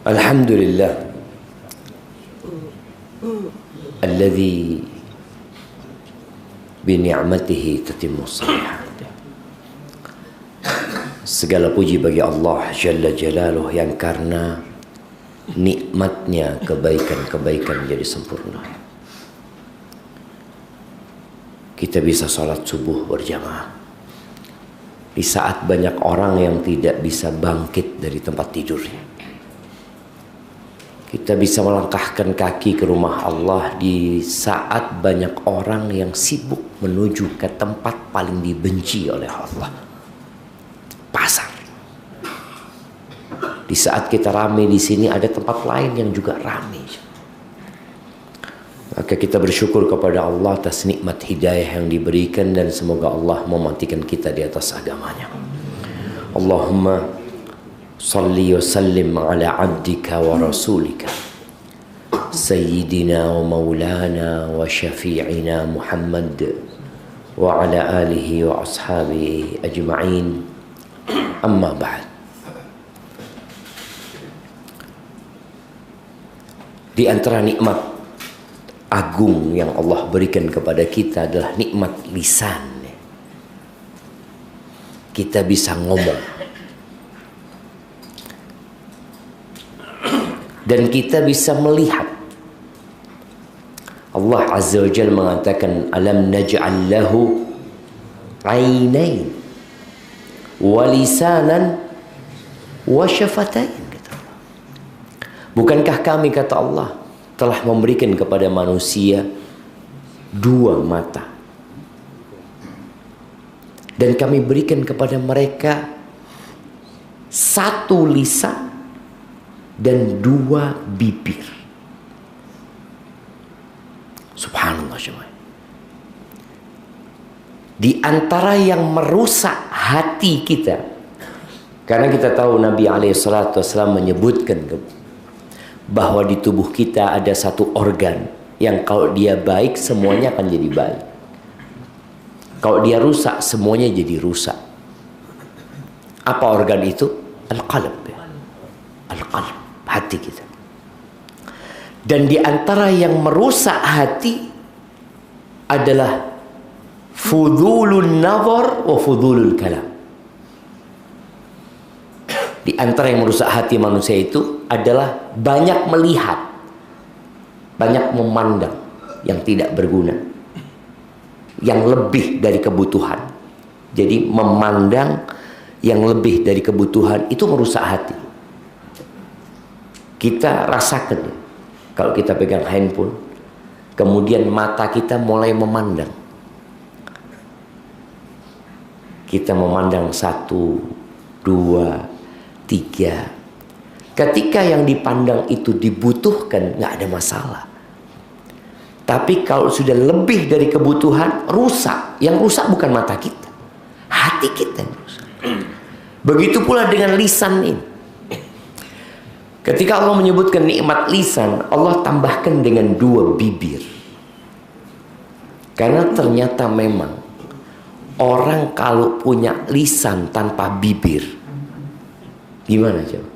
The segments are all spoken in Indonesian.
Alhamdulillah alladzi bi ni'matihi tatimmus shalihat. Segala puji bagi Allah Jalla Jalaluh yang karena nikmatnya kebaikan-kebaikan jadi sempurna. Kita bisa sholat subuh berjamaah di saat banyak orang yang tidak bisa bangkit dari tempat tidurnya. Kita bisa melangkahkan kaki ke rumah Allah di saat banyak orang yang sibuk menuju ke tempat paling dibenci oleh Allah, pasar. Di saat kita ramai di sini, ada tempat lain yang juga ramai. Maka kita bersyukur kepada Allah atas nikmat hidayah yang diberikan, dan semoga Allah mematikan kita di atas agamanya. Allahumma salli wa sallim ala abdika wa rasulika sayyidina wa maulana wa syafi'ina Muhammad wa ala alihi wa ashabihi ajma'in. Amma ba'd. Di antara nikmat agung yang Allah berikan kepada kita adalah nikmat lisan. Kita bisa ngomong. Dan kita bisa melihat. Allah Azza wa Jalla mengatakan, alam naj'al lahu ainain wa lisanan wa syafatain. Bukankah kami, kata Allah, telah memberikan kepada manusia dua mata, dan kami berikan kepada mereka satu lisan dan dua bibir. Subhanallah. Di antara yang merusak hati kita, karena kita tahu Nabi SAW menyebutkan bahwa di tubuh kita ada satu organ yang kalau dia baik semuanya akan jadi baik, kalau dia rusak semuanya jadi rusak. Apa organ itu? Al-qalb. Al-qalb, hati kita. Dan di antara yang merusak hati adalah fudulun nazar wa fudulul kalam. Di antara yang merusak hati manusia itu adalah banyak melihat, banyak memandang yang tidak berguna, yang lebih dari kebutuhan. Jadi memandang yang lebih dari kebutuhan itu merusak hati. Kita rasakan kalau kita pegang handphone, kemudian mata kita mulai memandang. Kita memandang 1, 2, 3. Ketika yang dipandang itu dibutuhkan, nggak ada masalah. Tapi kalau sudah lebih dari kebutuhan, rusak. Yang rusak bukan mata kita, hati kita yang rusak. Begitu pula dengan lisan ini. Ketika Allah menyebutkan nikmat lisan, Allah tambahkan dengan dua bibir. Karena ternyata memang orang kalau punya lisan tanpa bibir, gimana coba?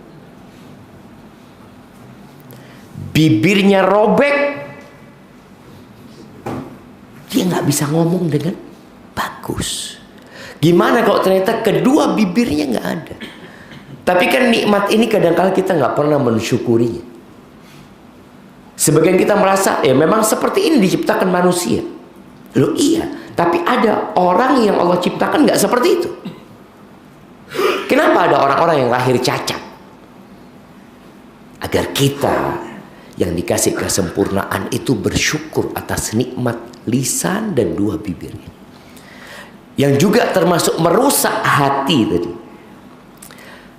Bibirnya robek, dia nggak bisa ngomong dengan bagus. Gimana kalau ternyata kedua bibirnya nggak ada? Tapi kan nikmat ini kadang-kala kita nggak pernah mensyukurinya. Sebagian kita merasa, ya memang seperti ini diciptakan manusia. Loh iya, tapi ada orang yang Allah ciptakan nggak seperti itu. Kenapa ada orang-orang yang lahir cacat? Agar kita yang dikasih kesempurnaan itu bersyukur atas nikmat lisan dan dua bibirnya. Yang juga termasuk merusak hati tadi.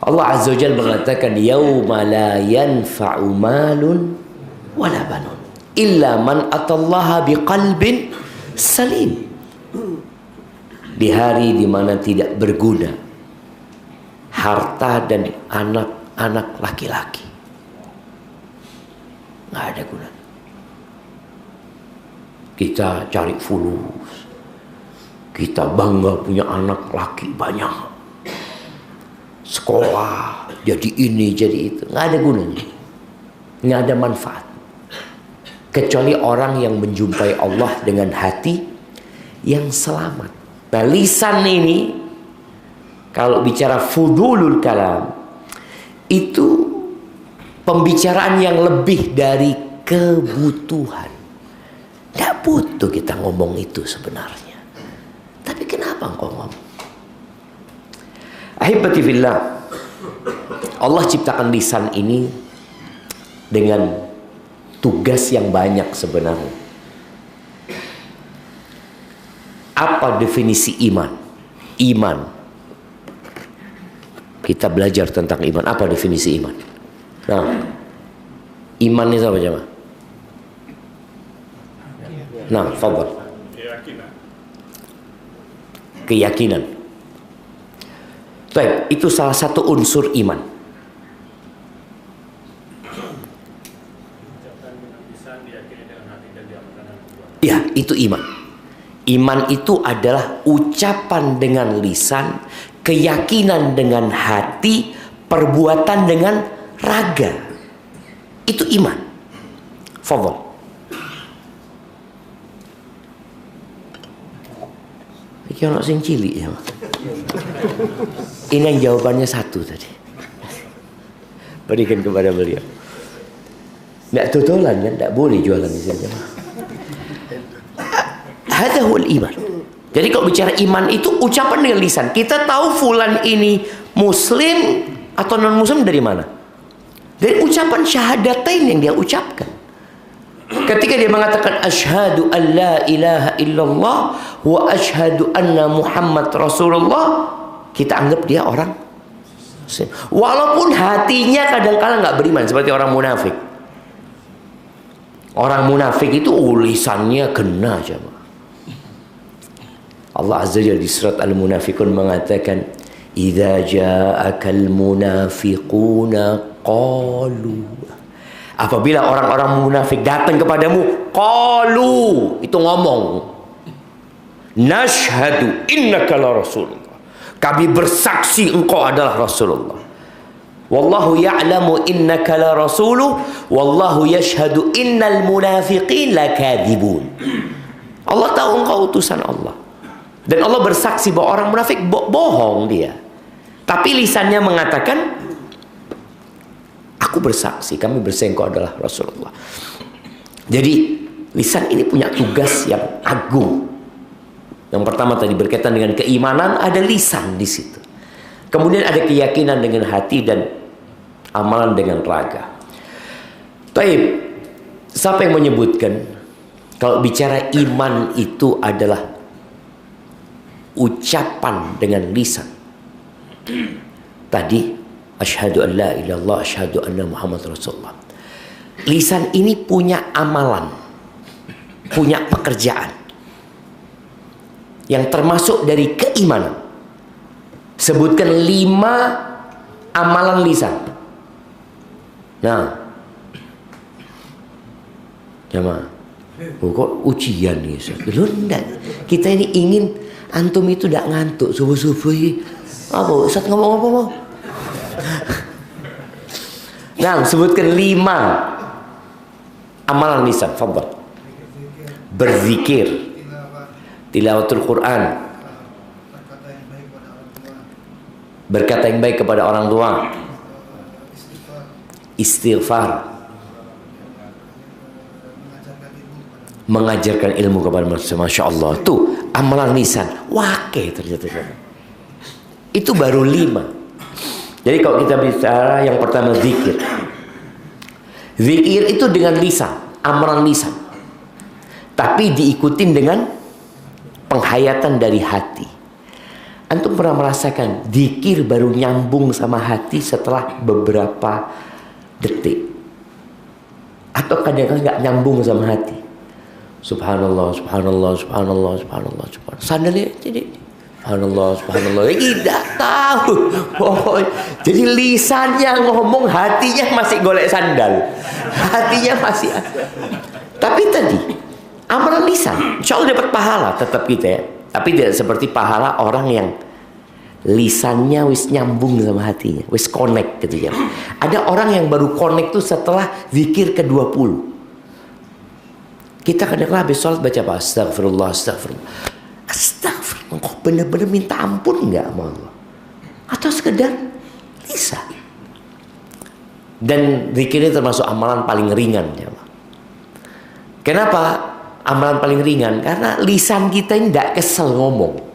Allah Azza wa Jalla mengatakan, yauma la yanfa'u malun wala banun illa man atallaha biqalbin salim. Di hari di mana tidak berguna harta dan anak-anak laki-laki, nggak ada guna. Kita cari fulus, kita bangga punya anak laki banyak, sekolah jadi ini jadi itu, nggak ada gunanya. nggak ada manfaat. Kecuali orang yang menjumpai Allah dengan hati yang selamat. Nah, lisan ini kalau bicara fudulul kalam itu pembicaraan yang lebih dari kebutuhan. Tidak butuh kita ngomong itu sebenarnya. Tapi kenapa engkau ngomong? Ahibati fillah, Allah ciptakan lisan ini dengan tugas yang banyak sebenarnya. Apa definisi iman? Iman. Kita belajar tentang iman. Apa definisi iman? Nah, iman itu apa jemaah? Nah, fadhal. Keyakinan. Baik, itu salah satu unsur iman. Ya, itu iman. Iman itu adalah ucapan dengan lisan, keyakinan dengan hati, perbuatan dengan raga. Itu iman. Fadhal. Iki ono sing cilik ya. Ini yang jawabannya satu tadi. Berikan kepada beliau. Nggak totolan kan, nggak boleh jualan di sini. Hadza huwal iman. Jadi kalau bicara iman itu ucapan dengan lisan. Kita tahu fulan ini muslim atau non muslim dari mana? Dari ucapan syahadatain yang dia ucapkan. Ketika dia mengatakan asyhadu an la ilaha illallah wa asyhadu anna Muhammad Rasulullah, kita anggap dia orang muslim. Walaupun hatinya kadang-kala nggak beriman seperti orang munafik. Orang munafik itu lisannya kena coba. Allah Azza wa Jalla di surat Al-Munafiqun mengatakan idza ja'akal munafiquna qalu, apabila orang-orang munafik datang kepadamu, qalu, itu ngomong, nashhadu innaka la rasulullah, kami bersaksi engkau adalah Rasulullah. Wallahu ya'lamu innaka la rasuluh wallahu yashhadu innal munafiqin lakadzibun. Allah tahu engkau utusan Allah. Dan Allah bersaksi bahwa orang munafik bohong dia. Tapi lisannya mengatakan, aku bersaksi, kami bersaksi engkau adalah Rasulullah. Jadi lisan ini punya tugas yang agung. Yang pertama tadi berkaitan dengan keimanan, ada lisan di situ. Kemudian ada keyakinan dengan hati dan amalan dengan raga. Taib, siapa yang menyebutkan kalau bicara iman itu adalah ucapan dengan lisan? Tadi asyhadu an la ilaha illallah, asyhadu anna Muhammad Rasulullah. Lisan ini punya amalan, punya pekerjaan yang termasuk dari keimanan. Sebutkan 5 amalan lisan. Nah, jemaah, kok ujian nih? Enggak. Kita ini ingin antum itu tidak ngantuk subuh-subuh. Apa Ustaz ngomong apa mau? Nah, sebutkan 5 amalan lisan. Fadhal. Berzikir, tilawatul Quran, berkata yang baik kepada orang tua, istighfar, mengajarkan ilmu kepada manusia. Masya Allah, tuh amalan lisan. Wakil ternyata. Itu baru 5. Jadi kalau kita bicara yang pertama zikir. Zikir itu dengan lisan, amalan lisan. Tapi diikutin dengan penghayatan dari hati. Antum pernah merasakan zikir baru nyambung sama hati setelah beberapa detik? Atau kadang-kadang nggak nyambung sama hati? Subhanallah, subhanallah, subhanallah, subhanallah, subhanallah. Sandalnya jadi subhanallah, subhanallah. Tidak tahu. Oh, jadi lisannya ngomong, hatinya masih golek sandal. Hatinya masih. Tapi tadi amalan lisan, insya Allah dapat pahala tetap kita ya. Tapi tidak seperti pahala orang yang lisannya wis nyambung sama hatinya, wis connect gitu ya. Ada orang yang baru connect tuh setelah zikir ke-20. Kita kadang-kadang habis sholat baca apa? Astagfirullah, astagfirullah. Astagfirullah, kok bener-bener minta ampun nggak sama Allah? Atau sekedar lisan. Dan zikir ini termasuk amalan paling ringan ya. Kenapa amalan paling ringan? Karena lisan kita ini tidak kesel ngomong.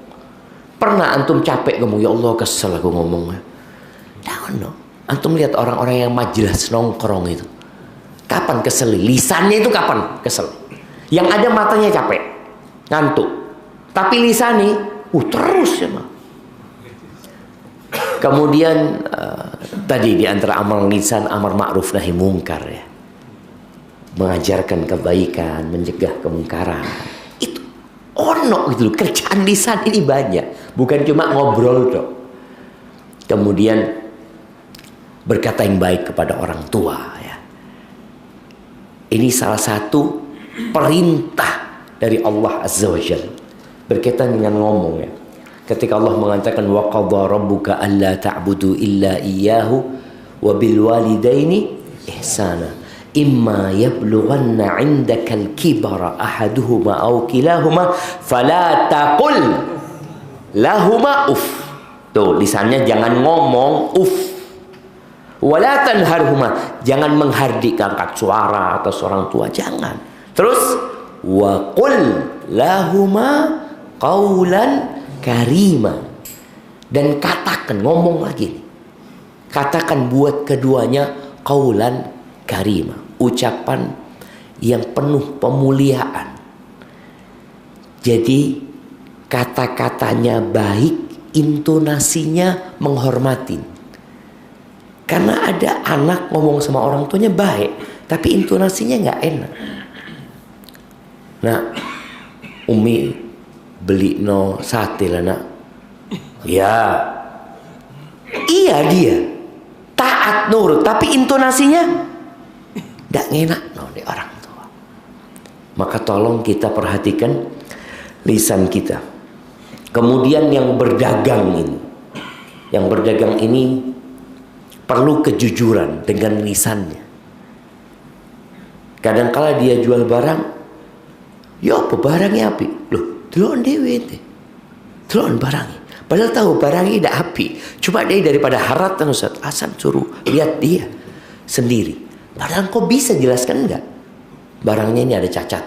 Pernah antum capek ngomong, ya Allah kesel aku ngomongnya. Jangan dong. Antum lihat orang-orang yang majelis nongkrong itu. Kapan kesel? Lisannya itu kapan kesel? Yang ada matanya capek, ngantuk. Tapi lisannya, terus ya mah. Kemudian tadi di antara amal lisan, amar ma'ruf nahi mungkar ya. Mengajarkan kebaikan, mencegah kemungkaran. Itu ono gitu loh. Kerjaan lisan ini banyak. Bukan cuma ngobrol dong. Kemudian berkata yang baik kepada orang tua ya. Ini salah satu perintah dari Allah Azza wa Jalla. Berkaitan dengan ngomong ya. Ketika Allah mengatakan wa qadha rabbuka alla ta'budu illa iyyahu wa bil walidaini ihsana. Imma yablughanna 'indakal kibara ahaduhuma aw kilahuma fala taqul lahuma uff. Tuh lisannya jangan ngomong uff. Wala tanharhuma, jangan menghardik, angkat suara atas orang tua, jangan. Terus wa qul lahuma qaulan karima, dan katakan, ngomong lagi, katakan buat keduanya qaulan karima, ucapan yang penuh pemuliaan. Jadi kata-katanya baik, intonasinya menghormatin. Karena ada anak ngomong sama orang tuanya baik, tapi intonasinya nggak enak. Nah, Umi beli no sate lah nak. Ya, iya dia taat nurut, tapi intonasinya nggak enak no di orang tua. Maka tolong kita perhatikan lisan kita. Kemudian yang berdagang ini perlu kejujuran dengan lisannya. Kadangkala dia jual barang, ya apa barangnya api? Loh, delok dhewe teh. Delok barangnya. Padahal tahu barangnya tidak api. Cuma dia daripada harat kan Ustaz, Hasan suruh lihat dia sendiri. Padahal kok bisa jelaskan enggak? Barangnya ini ada cacat.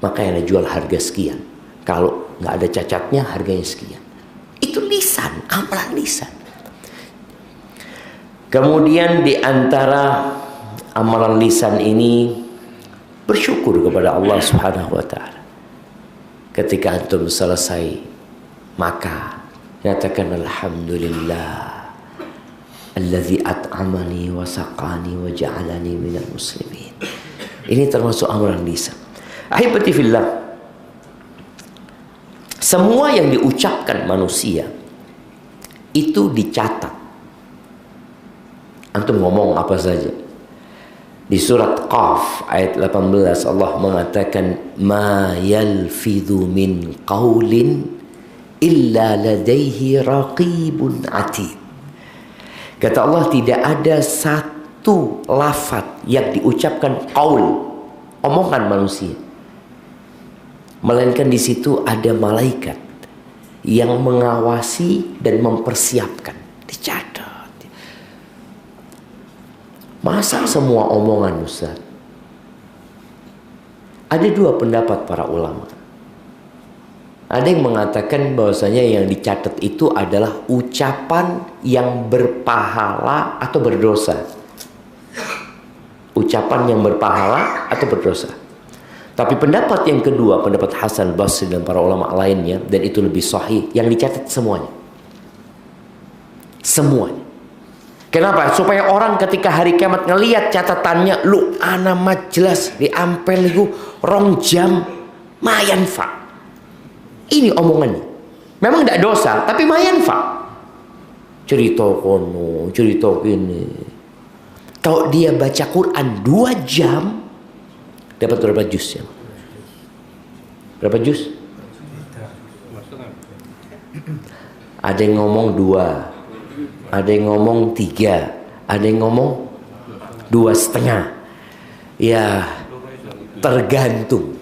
Makanya ada jual harga sekian. Kalau nggak ada cacatnya harganya sekian. Itu lisan, amalan lisan. Kemudian di antara amalan lisan ini bersyukur kepada Allah Subhanahu wa taala. Ketika antum selesai maka nyatakan alhamdulillah allazi at'amani wa saqani wa ja'alani minal muslimin. Ini termasuk amalan lisan. Ahibati fillah, semua yang diucapkan manusia itu dicatat. Antum ngomong apa saja. Di surat Qaf ayat 18 Allah mengatakan ma yalfidhu min qaulin illa ladaihi raqibun atid. Kata Allah, tidak ada satu lafaz yang diucapkan qaul, omongan manusia, melainkan di situ ada malaikat yang mengawasi dan mempersiapkan, dicatat. Masa semua omongan Ustaz? Ada dua pendapat para ulama. Ada yang mengatakan bahwasanya yang dicatat itu adalah ucapan yang berpahala atau berdosa. Ucapan yang berpahala atau berdosa. Tapi pendapat yang kedua, pendapat Hasan Basri dan para ulama lainnya, dan itu lebih sahih, yang dicatat semuanya. Semuanya. Kenapa? Supaya orang ketika hari kiamat ngelihat catatannya, lu ana mah jelas diampel itu 2 jam mayan fa. Ini omongannya. Memang tidak dosa, tapi mayan fa. Cerita kono, cerita ini. Kalau dia baca Quran 2 jam, dapat berapa juz ya? Berapa juz? Ada yang ngomong 2, ada yang ngomong 3, ada yang ngomong 2,5. Ya tergantung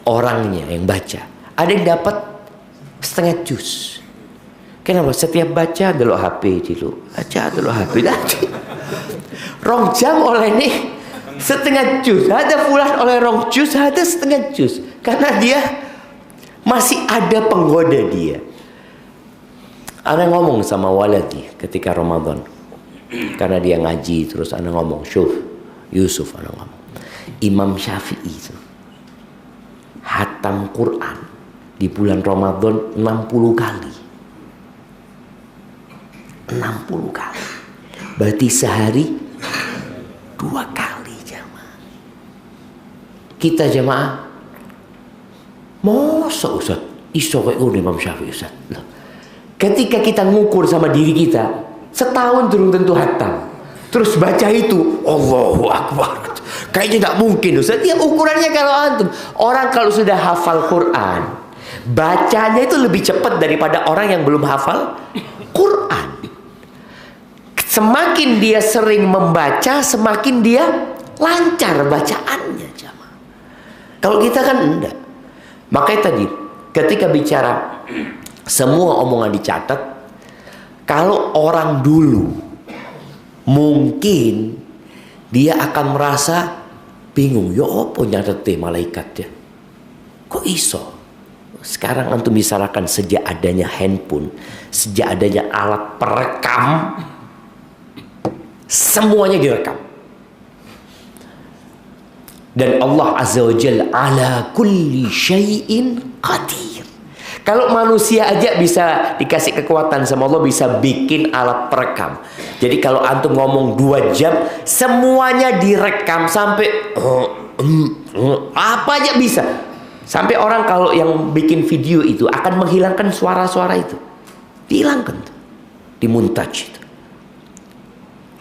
orangnya yang baca. Ada yang dapat setengah juz. Kenapa? Setiap baca delok HP dulu, baca delok HP tadi. Rong jam oleh nih setengah juz, ada fulan oleh rong juz, ada setengah juz. Karena dia masih ada penggoda dia. Ana ngomong sama waladi ketika Ramadan, karena dia ngaji terus ana ngomong, "Syuf, Yusuf," ana ngomong, Imam Syafi'i itu hatam Quran di bulan Ramadan 60 kali. 60 kali. Berarti sehari 2 kali jamaah. Kita jamaah masa Ustaz iso kayak Imam Syafi'i Ustaz. Ketika kita ngukur sama diri kita, setahun belum tentu hatam. Terus baca itu, Allahu Akbar. Kayaknya tidak mungkin Ustaz. Ya ukurannya kalau antum. Orang kalau sudah hafal Quran, bacanya itu lebih cepat daripada orang yang belum hafal Quran. Semakin dia sering membaca, semakin dia lancar bacaannya, jamaah. Kalau kita kan enggak. Makanya tadi ketika bicara semua omongan dicatat, kalau orang dulu mungkin dia akan merasa bingung, ya apa nyatet malaikat ya? Kok iso? Sekarang antum misalkan sejak adanya handphone, sejak adanya alat perekam, semuanya direkam. Dan Allah Azza wa Jalla ala kulli syai'in qadir. Kalau manusia aja bisa dikasih kekuatan sama Allah, bisa bikin alat perekam. Jadi kalau antum ngomong 2 jam, semuanya direkam sampai apa aja bisa. Sampai orang kalau yang bikin video itu akan menghilangkan suara-suara itu. Dihilangkan tuh. Dimuntaj itu.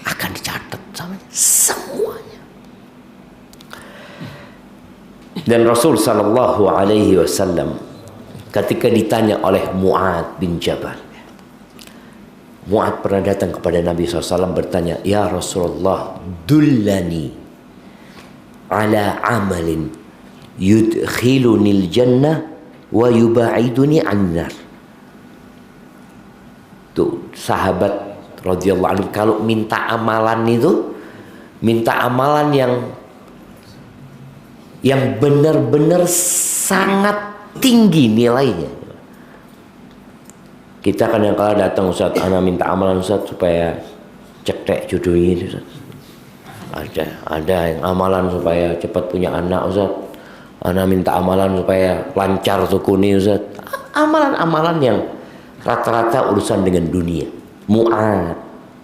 Akan dicatat sama semuanya. Dan Rasul sallallahu alaihi wasallam ketika ditanya oleh Mu'ad bin Jabal, Mu'ad pernah datang kepada Nabi SAW bertanya, "Ya Rasulullah, dullani ala amalin yudkhilunil jannah wa yuba'iduni annar." Tuh sahabat radhiyallahu anhu kalau minta amalan itu, minta amalan yang benar-benar sangat tinggi nilainya. Kita kadang-kadang datang, Ustaz, ana minta amalan Ustaz supaya cetek jodoh ini Ustaz. Ada yang amalan supaya cepat punya anak Ustaz. Ana minta amalan supaya lancar sukuni Ustaz. Amalan-amalan yang rata-rata urusan dengan dunia. Mu'ad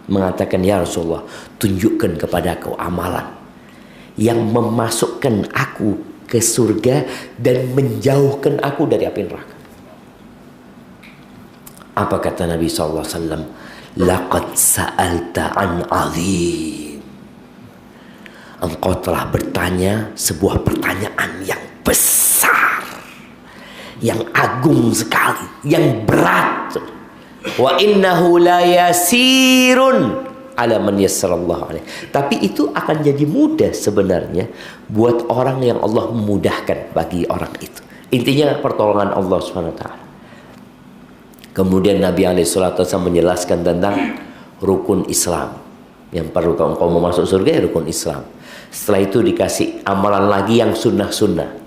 mengatakan, "Ya Rasulullah, tunjukkan kepada aku amalan yang memasukkan aku ke surga dan menjauhkan aku dari api neraka." Apa kata Nabi SAW? "Laqad sa'alta an azim." Engkau telah bertanya sebuah pertanyaan yang besar, yang agung sekali, yang berat. Wa innahu la yasirun ala man yassarallahu alaih. Tapi itu akan jadi mudah sebenarnya buat orang yang Allah memudahkan bagi orang itu. Intinya pertolongan Allah SWT. Kemudian Nabi SAW menjelaskan tentang rukun Islam. Yang perlu kalau engkau mau masuk surga ya rukun Islam. Setelah itu dikasih amalan lagi yang sunnah-sunnah.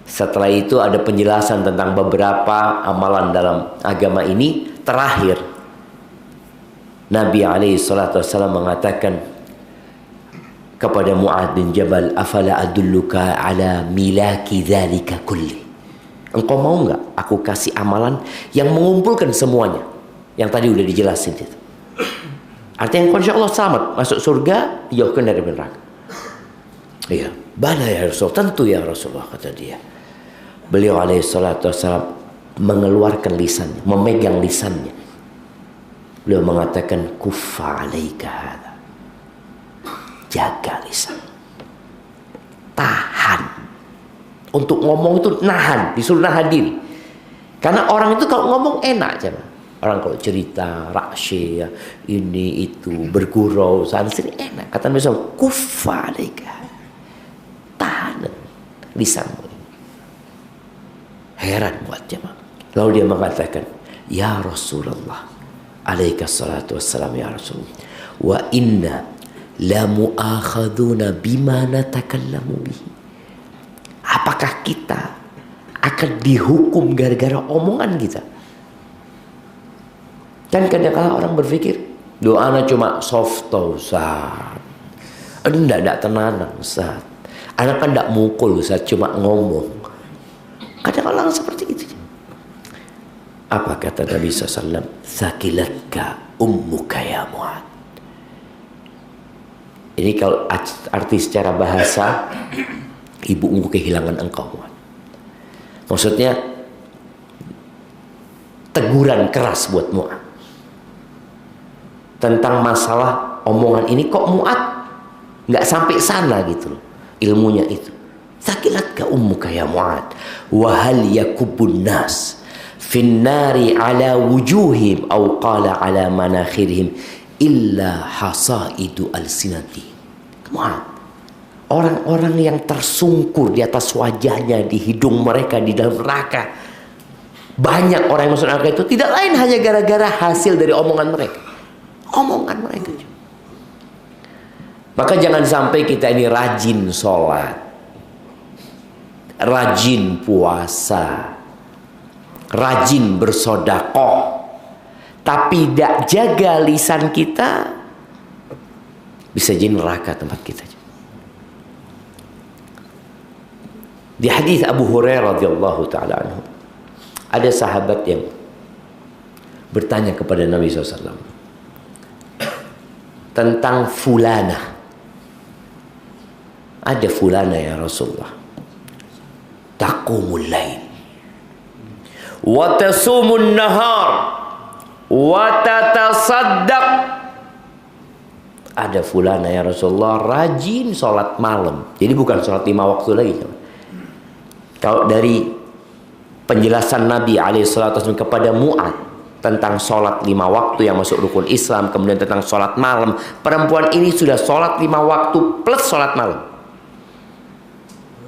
Setelah itu ada penjelasan tentang beberapa amalan dalam agama ini. Terakhir Nabi SAW mengatakan kepada Mu'ad bin Jabal, "Afala adulluka ala milaki dzalika kulli." Engkau mau enggak aku kasih amalan yang mengumpulkan semuanya yang tadi udah dijelasin itu. Artinya insya Allah selamat masuk surga, dijauhkan dari neraka. Iya, bala ya Rasul, tentu ya Rasulullah, kata dia. Beliau alaihissalam mengeluarkan lisannya, memegang lisannya. Beliau mengatakan, "Kuffa alaika hadza." Jaga lisan. Tahan. Untuk ngomong itu nahan, disuruh nahan diri. Karena orang itu kalau ngomong enak aja. Orang kalau cerita, raksya, ya, ini itu, bergurau, sana sini enak. Kata Nabi SAW, kufa alaika. Tahan lisanmu. Heran buat jemaah. Lalu dia mengatakan, ya Rasulullah, alaika salatu wassalam ya Rasulullah. Wa inna la mu'akhaduna bima natakallamu bihi. Apakah kita akan dihukum gara-gara omongan kita? Kan kadang-kadang orang berpikir doanya cuma soft Ustaz. Enggak tenang Ustaz. Anak kan enggak mukul Ustaz, cuma ngomong. Kadang-kadang seperti itu. Apa kata Nabi SAW? Sakilatka ummuka ya Mu'ad. Ini kalau arti secara bahasa, ibumu kehilangan engkau Mu'ad. Maksudnya teguran keras buat Mu'ad. Tentang masalah omongan ini kok Mu'ad nggak sampai sana gitu loh ilmunya itu. Sakilatka ummuka ya Mu'ad wa hal yakubun nas fin nari ala wujuhim aw qala ala manakhirihim illa hasaidu alsinati. Mu'ad, orang-orang yang tersungkur di atas wajahnya, di hidung mereka, di dalam neraka, banyak orang yang masuk neraka itu tidak lain hanya gara-gara hasil dari omongan mereka. Omongan mereka. Maka jangan sampai kita ini rajin sholat, rajin puasa, rajin bersodakoh, tapi tidak jaga lisan kita, bisa jadi neraka tempat kita. Di hadis Abu Hurairah radhiyallahu taala anhu, ada sahabat yang bertanya kepada Nabi SAW tentang fulana. Ada fulana ya Rasulullah, taqumul lail wa tasumun nahar wa tatasaddaq. Ada fulana ya Rasulullah rajin sholat malam. Jadi bukan sholat 5 waktu lagi. Kalau dari penjelasan Nabi SAW kepada Mu'ad tentang sholat 5 waktu yang masuk rukun Islam, kemudian tentang sholat malam, perempuan ini sudah sholat 5 waktu plus sholat malam.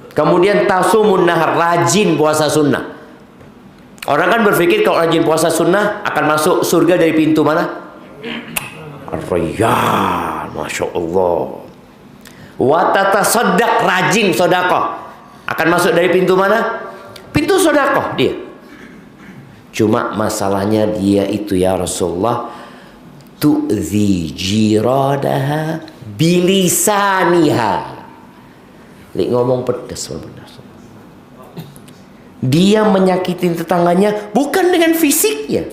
Kemudian tasumun nahar, rajin puasa sunnah. Orang kan berpikir kalau rajin puasa sunnah akan masuk surga dari pintu mana? Ar-Rayyan, Masya Allah. Wa tatasaddaq, rajin sodakoh, akan masuk dari pintu mana? Pintu sodakoh dia. Cuma masalahnya dia itu ya Rasulullah, tu'zi jiradaha bilisaniha. Ngomong pedas. Dia menyakitin tetangganya bukan dengan fisiknya.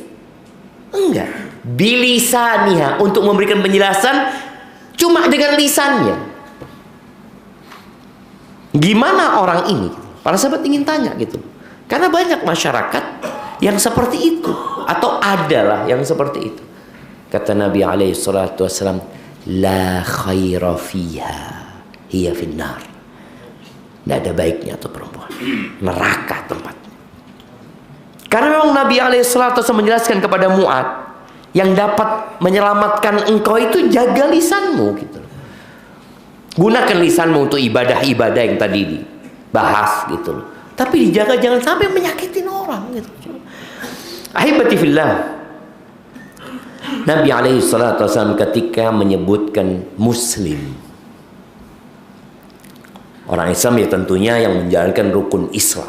Enggak. Bilisaniha, untuk memberikan penjelasan cuma dengan lisannya. Gimana orang ini? Para sahabat ingin tanya gitu. Karena banyak masyarakat yang seperti itu, atau adalah yang seperti itu. Kata Nabi alaihi salatu wassalam, la khaira fiha hiya finnar. Tidak ada baiknya tuh perempuan, neraka tempatnya. Karena memang Nabi alaihi salatu wassalam menjelaskan kepada Mu'ad, yang dapat menyelamatkan engkau itu jaga lisanmu gitu. Gunakan lisanmu untuk ibadah-ibadah yang tadi dibahas gitu loh. Tapi dijaga jangan sampai menyakitin orang gitu. Ahibati fillah, Nabi alaihi salatu wasallam ketika menyebutkan muslim, orang Islam ya tentunya yang menjalankan rukun Islam.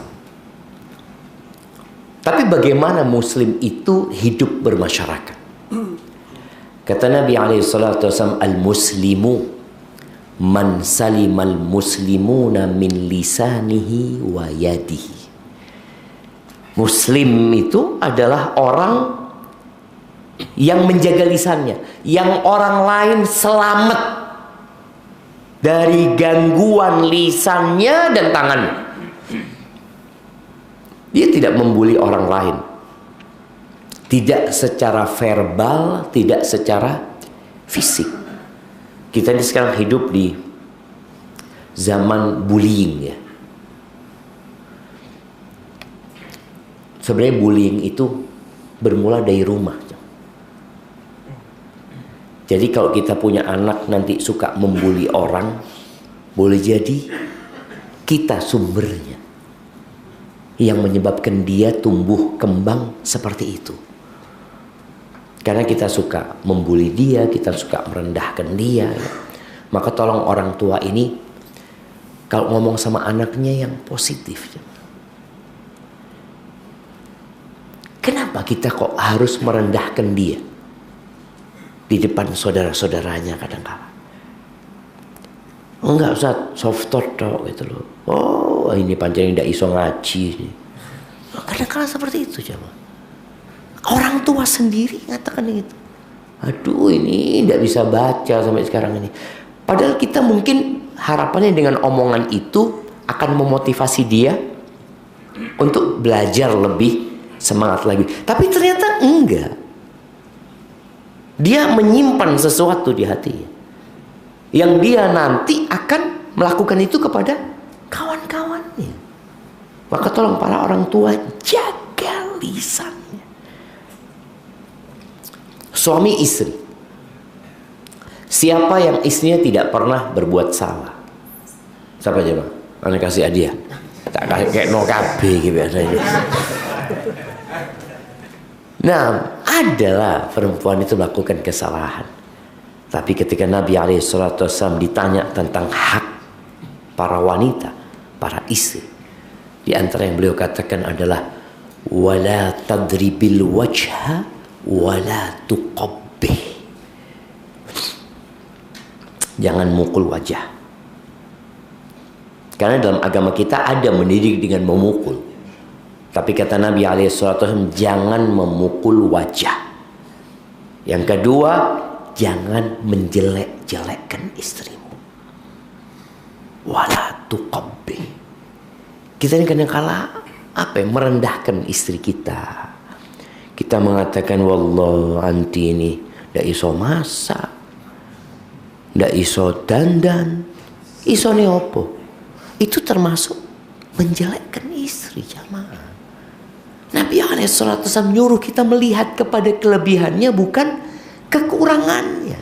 Tapi bagaimana muslim itu hidup bermasyarakat? Kata Nabi alaihi salatu wasallam, al-muslimu man salimal muslimuna min lisanihi wa yadihi. Muslim itu adalah orang yang menjaga lisannya, yang orang lain selamat dari gangguan lisannya dan tangannya. Dia tidak membuli orang lain, tidak secara verbal, tidak secara fisik. Kita ini sekarang hidup di zaman bullying ya. Sebenarnya bullying itu bermula dari rumah. Jadi kalau kita punya anak nanti suka membuli orang, boleh jadi kita sumbernya yang menyebabkan dia tumbuh kembang seperti itu. Karena kita suka membuli dia, kita suka merendahkan dia. Maka tolong orang tua ini kalau ngomong sama anaknya yang positif. Kenapa kita kok harus merendahkan dia di depan saudara-saudaranya kadang-kadang? Enggak usah soft talk gitu loh. Oh, ini pancen ndak iso ngaji. Kadang-kadang seperti itu coba. Orang tua sendiri ngatakan gitu. Aduh, ini ndak bisa baca sampai sekarang ini. Padahal kita mungkin harapannya dengan omongan itu akan memotivasi dia untuk belajar lebih semangat lagi. Tapi ternyata enggak. Dia menyimpan sesuatu di hatinya yang dia nanti akan melakukan itu kepada kawan-kawannya. Maka tolong para orang tua jaga lisannya. Suami istri, siapa yang istrinya tidak pernah berbuat salah? Siapa aja bang? Ane kasih hadiah. Tak kayak no KB gitu biasanya. Nah, adalah perempuan itu melakukan kesalahan. Tapi ketika Nabi SAW ditanya tentang hak para wanita, para istri, di antara yang beliau katakan adalah wala tadribil wajha wala tuqabbih. Jangan mukul wajah. Karena dalam agama kita ada mendidik dengan memukul. Tapi kata Nabi SAW, jangan memukul wajah. Yang kedua, jangan menjelek-jelekkan istrimu. Wala tuqabbih. Kita ini kadang-kala merendahkan istri kita. Kita mengatakan, wallah anti ini ndak iso masak, ndak iso dandan, iso ne opo. Itu termasuk menjelekkan istri, jamaah. Nabi SAW nyuruh kita melihat kepada kelebihannya, bukan kekurangannya.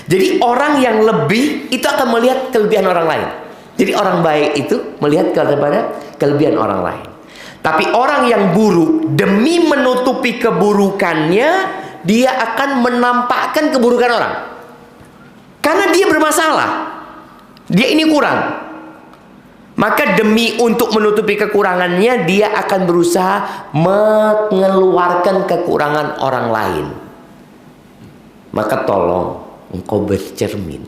Jadi orang yang lebih itu akan melihat kelebihan orang lain. Jadi orang baik itu melihat kepada kelebihan orang lain. Tapi orang yang buruk, demi menutupi keburukannya, dia akan menampakkan keburukan orang. Karena dia bermasalah, dia ini kurang. Maka demi untuk menutupi kekurangannya, dia akan berusaha mengeluarkan kekurangan orang lain. Maka tolong engkau bercermin.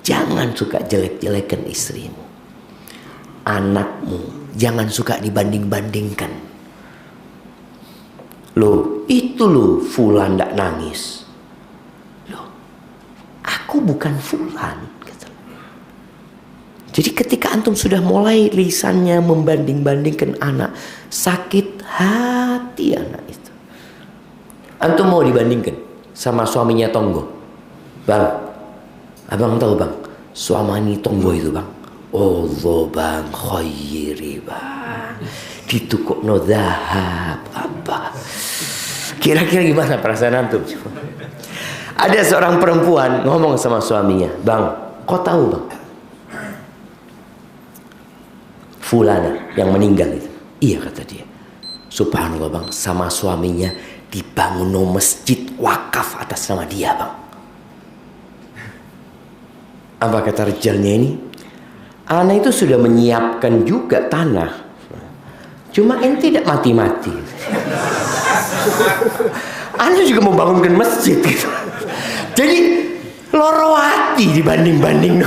Jangan suka jelek-jelekan istrimu. Anakmu jangan suka dibanding-bandingkan. Loh, itu loh fulan ndak nangis. Loh, aku bukan fulan. Jadi ketika antum sudah mulai lisannya membanding-bandingkan anak, sakit hati anak itu. Antum mau dibandingkan sama suaminya Tonggo. Bang, abang tahu bang, suami Tonggo itu bang. Allah bang, khairi bang. Ditukokno zahab apa. Kira-kira gimana perasaan antum? Ada seorang perempuan ngomong sama suaminya, bang, kau tahu bang, fulana yang meninggal itu. Iya kata dia. Subhanallah bang, sama suaminya dibangun masjid wakaf atas nama dia bang. Apa kata rijalnya ini? Ana itu sudah menyiapkan juga tanah. Cuma ente tidak mati-mati. Ana juga mau bangunkan masjid gitu. Jadi loro hati dibanding-banding.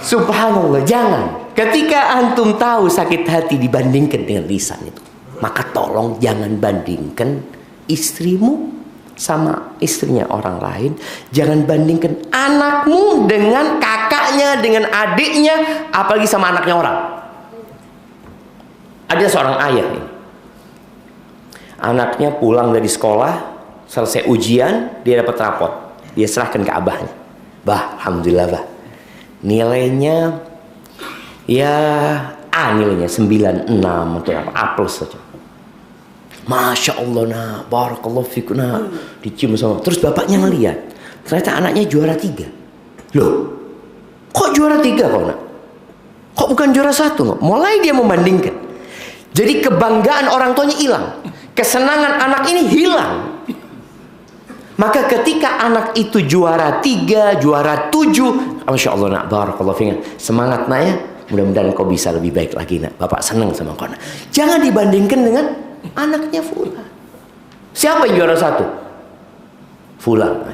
Subhanallah, jangan. Ketika antum tahu sakit hati dibandingkan dengan lisan itu, maka tolong jangan bandingkan istrimu sama istrinya orang lain. Jangan bandingkan anakmu dengan kakaknya, dengan adiknya, apalagi sama anaknya orang. Ada seorang ayah nih, anaknya pulang dari sekolah, selesai ujian, dia dapat rapot, dia serahkan ke abahnya. Bah, alhamdulillah bah, nilainya ya A nilainya 96 atau apa, A plus saja. Masya Allah nak, barakallahu fikum nak, dicium sama. Terus bapaknya ngeliat, ternyata anaknya juara 3. Loh, kok juara 3 kok nak? Kok bukan juara 1 kok? Mulai dia membandingkan. Jadi kebanggaan orang tuanya hilang, kesenangan anak ini hilang. Maka ketika anak itu juara 3, juara 7, Masya Allah nak, barakallahu fikum, semangat nak ya, mudah-mudahan kau bisa lebih baik lagi nak. Bapak senang sama kau nak. Jangan dibandingkan dengan anaknya Fulan. Siapa yang juara 1? Fulan.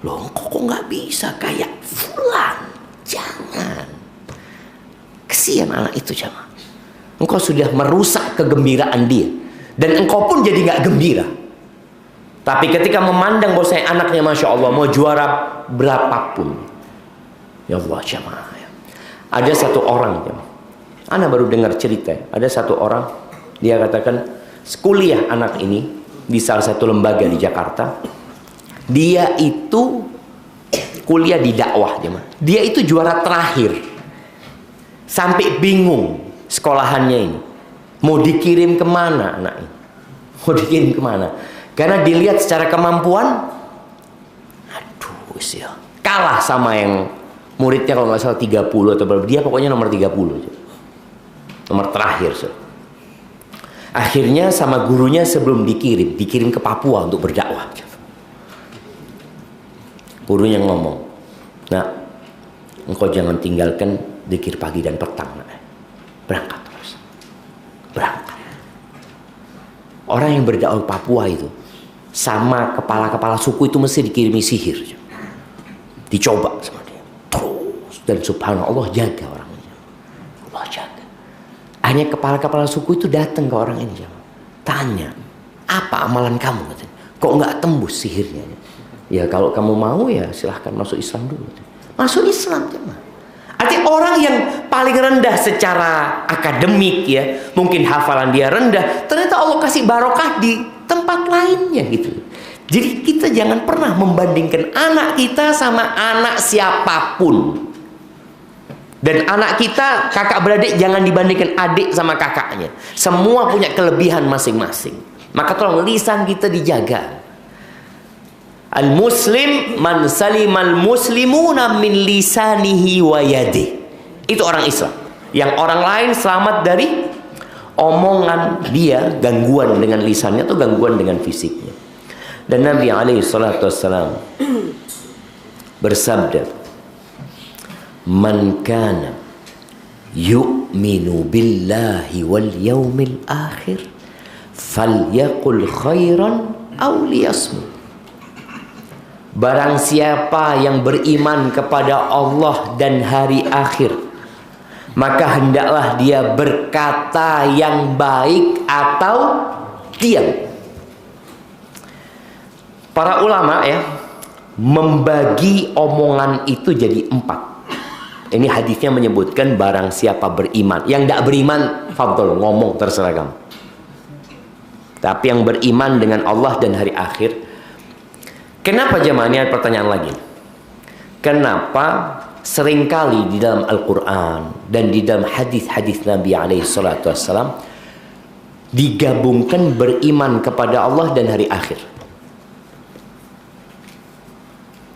Loh, kok nggak bisa kayak Fulan? Jangan. Kesian anak itu jamaah. Engkau sudah merusak kegembiraan dia, dan engkau pun jadi nggak gembira. Tapi ketika memandang bahwa saya anaknya Masya Allah mau juara berapapun, ya Allah jamaah. Ada satu orang, Ana baru dengar cerita, ada satu orang, dia katakan kuliah anak ini di salah satu lembaga di Jakarta. Dia itu kuliah di dakwah, dia itu juara terakhir, sampai bingung sekolahannya ini mau dikirim kemana anak ini, mau dikirim kemana, karena dilihat secara kemampuan, aduh sih, kalah sama yang muridnya kalau nggak salah 30 atau berapa, dia pokoknya nomor 30, nomor terakhir. Akhirnya sama gurunya sebelum dikirim ke Papua untuk berdakwah. Gurunya ngomong, nah, engkau jangan tinggalkan zikir pagi dan petang, nak. Berangkat terus, berangkat. Orang yang berdakwah Papua itu sama kepala-kepala suku itu mesti dikirimi sihir, dicoba sama dia terus, dan subhanallah jaga orangnya, Allah jaga. Hanya kepala-kepala suku itu datang ke orang ini, tanya, apa amalan kamu? Kok nggak tembus sihirnya? Ya kalau kamu mau ya silahkan masuk Islam dulu. Masuk Islam, jemaah. Artinya orang yang paling rendah secara akademik ya, mungkin hafalan dia rendah, ternyata Allah kasih barokah di tempat lainnya gitu. Jadi kita jangan pernah membandingkan anak kita sama anak siapapun. Dan anak kita, kakak beradik, jangan dibandingkan adik sama kakaknya. Semua punya kelebihan masing-masing. Maka tolong lisan kita dijaga. Al-muslim man salimal muslimuna min lisanihi wa yadihi. Itu orang Islam. Yang orang lain selamat dari omongan dia, gangguan dengan lisannya atau gangguan dengan fisiknya. Dan Nabi alaihi salatu wassalam bersabda, "Man kana yu'minu billahi wal yaumil akhir falyaqul khairan aw liyasmut." Barang siapa yang beriman kepada Allah dan hari akhir, maka hendaklah dia berkata yang baik atau diam. Para ulama ya membagi omongan itu jadi 4. Ini hadisnya menyebutkan barang siapa beriman. Yang tidak beriman, fadl, ngomong terserah kamu. Tapi yang beriman dengan Allah dan hari akhir. Kenapa jemaah, ini ada pertanyaan lagi. Kenapa seringkali di dalam Al-Quran dan di dalam hadis-hadis Nabi SAW digabungkan beriman kepada Allah dan hari akhir?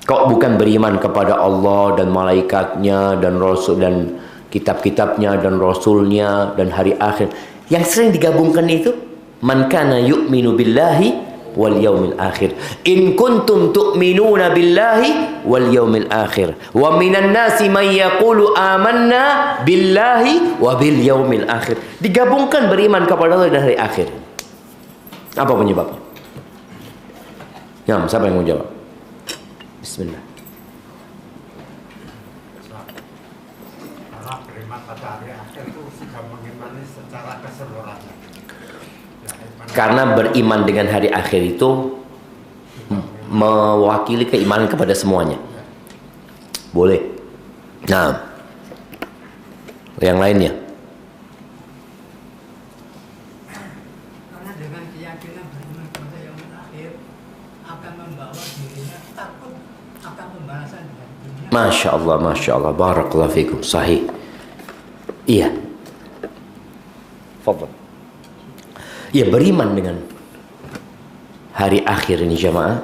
Kok bukan beriman kepada Allah dan malaikatnya dan rasul dan kitab-kitabnya dan rasulnya dan hari akhir? Yang sering digabungkan itu man kana yu'minu billahi wal yaumil akhir. In kuntum tu'minuna billahi wal yaumil akhir. Wa minan nasi may yaqulu amanna billahi wa bil yaumil akhir. Digabungkan beriman kepada Allah dan hari akhir. Apa penyebabnya? Ya, siapa yang mau jawab? Bismillah. Karena beriman pada hari akhir itu sudah mengimani secara keseluruhan. Karena beriman dengan hari akhir itu mewakili keimanan kepada semuanya. Boleh. Nah, yang lainnya. Karena dengan keyakinan beriman kepada yang akhir akan membawa dirinya takut akan pembahasan dengan dunia. Masya Allah, Masya Allah. Barakallahu fikum. Sahih. Iya. Fadhal. Ya, beriman dengan hari akhir ini jamaah.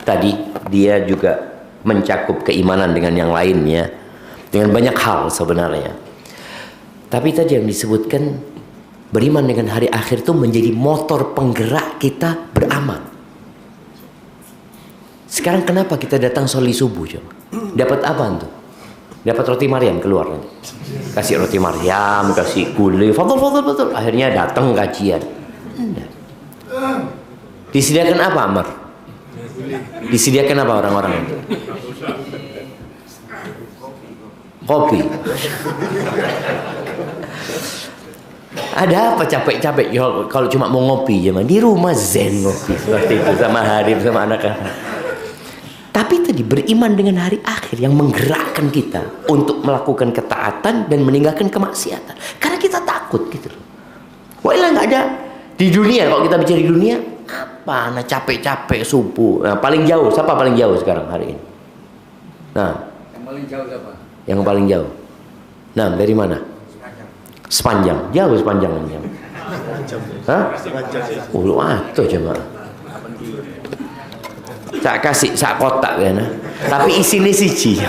Tadi dia juga mencakup keimanan dengan yang lainnya, dengan banyak hal sebenarnya. Tapi tadi yang disebutkan beriman dengan hari akhir itu menjadi motor penggerak kita beramal. Sekarang kenapa kita datang sholat subuh coba? Dapat apa tuh? Dapat roti Maryam keluar nanti. Kasih roti Maryam, kasih gulai, fadl. Akhirnya datang kajian. Disediakan apa Amar? Disediakan apa orang-orang itu? Kopi. Ada apa capek-capek kalau cuma mau ngopi aja, di rumah zen ngopi seperti itu sama Harif sama anak-anak. Tapi tadi beriman dengan hari akhir yang menggerakkan kita untuk melakukan ketaatan dan meninggalkan kemaksiatan. Karena kita takut gitu loh. Wah, nggak ada di dunia. Kalau kita bicara di dunia, apa? Nah, capek-capek subuh. Nah, paling jauh siapa paling jauh sekarang hari ini? Nah, Yang paling jauh siapa? yang paling jauh. Nah, dari mana? Sepanjang. Jauh sepanjang jam. Hah? Oh, lu atuh jemaah. Sak kasih sak kotak kan. Tapi isine siji.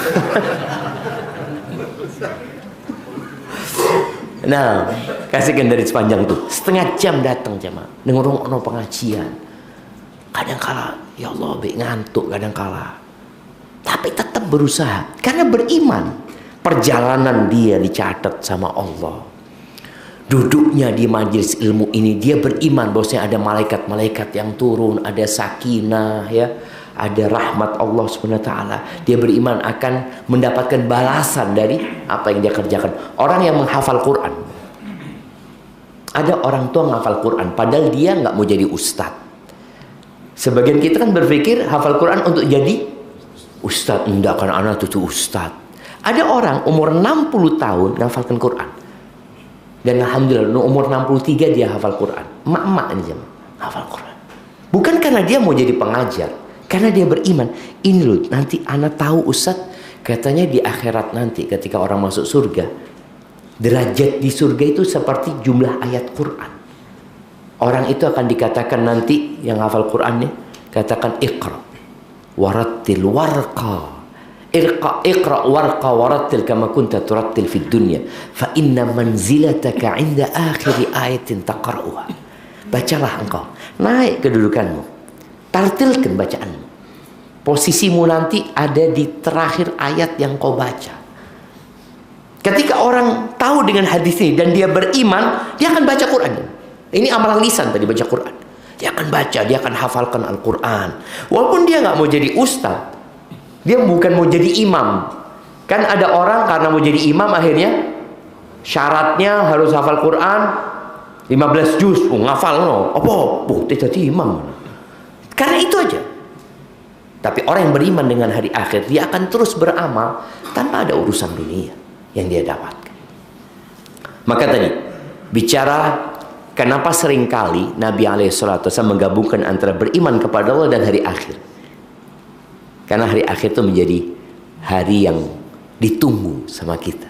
Nah, kasihkan dari sepanjang tuh. Setengah jam datang jemaah. Ngrungokno pengajian. Kadang kala ya Allah be ngantuk kadang kala. Tapi tetap berusaha karena beriman. Perjalanan dia dicatat sama Allah. Duduknya di majelis ilmu ini dia beriman bahwasanya ada malaikat-malaikat yang turun, ada sakinah ya, ada rahmat Allah Subhanahu wa taala. Dia beriman akan mendapatkan balasan dari apa yang dia kerjakan. Orang yang menghafal Quran. Ada orang tua menghafal Quran padahal dia nggak mau jadi ustadz. Sebagian kita kan berpikir hafal Quran untuk jadi ustadz, enggak kan anak tuh ustadz. Ada orang umur 60 tahun menghafalkan Quran. Dan alhamdulillah umur 63 dia hafal Quran. Emak-emak ini jemaah hafal Quran. Bukan karena dia mau jadi pengajar, karena dia beriman. Ini loh, nanti anak tahu Ustaz, katanya di akhirat nanti ketika orang masuk surga, derajat di surga itu seperti jumlah ayat Quran. Orang itu akan dikatakan nanti yang hafal Quran nih, katakan iqra warattil warqa. Iqra warqa warattil kama kunta turattil fid dunya fa inna manzilataka 'inda akhir ayatin taqra'uha. Bacalah engkau, naik kedudukanmu, tartilkan bacaanmu. Posisimu nanti ada di terakhir ayat yang kau baca. Ketika orang tahu dengan hadis ini dan dia beriman, dia akan baca Quran. Ini amalan lisan tadi, baca Quran. Dia akan baca, dia akan hafalkan Al-Quran. Walaupun dia nggak mau jadi ustaz, dia bukan mau jadi imam. Kan ada orang karena mau jadi imam akhirnya syaratnya harus hafal Quran 15 juz. Ngafal no. Apa? Tidak jadi imam. Karena itu aja. Tapi orang yang beriman dengan hari akhir, dia akan terus beramal tanpa ada urusan dunia yang dia dapatkan. Maka tadi bicara kenapa seringkali Nabi SAW menggabungkan antara beriman kepada Allah dan hari akhir. Karena hari akhir itu menjadi hari yang ditunggu sama kita.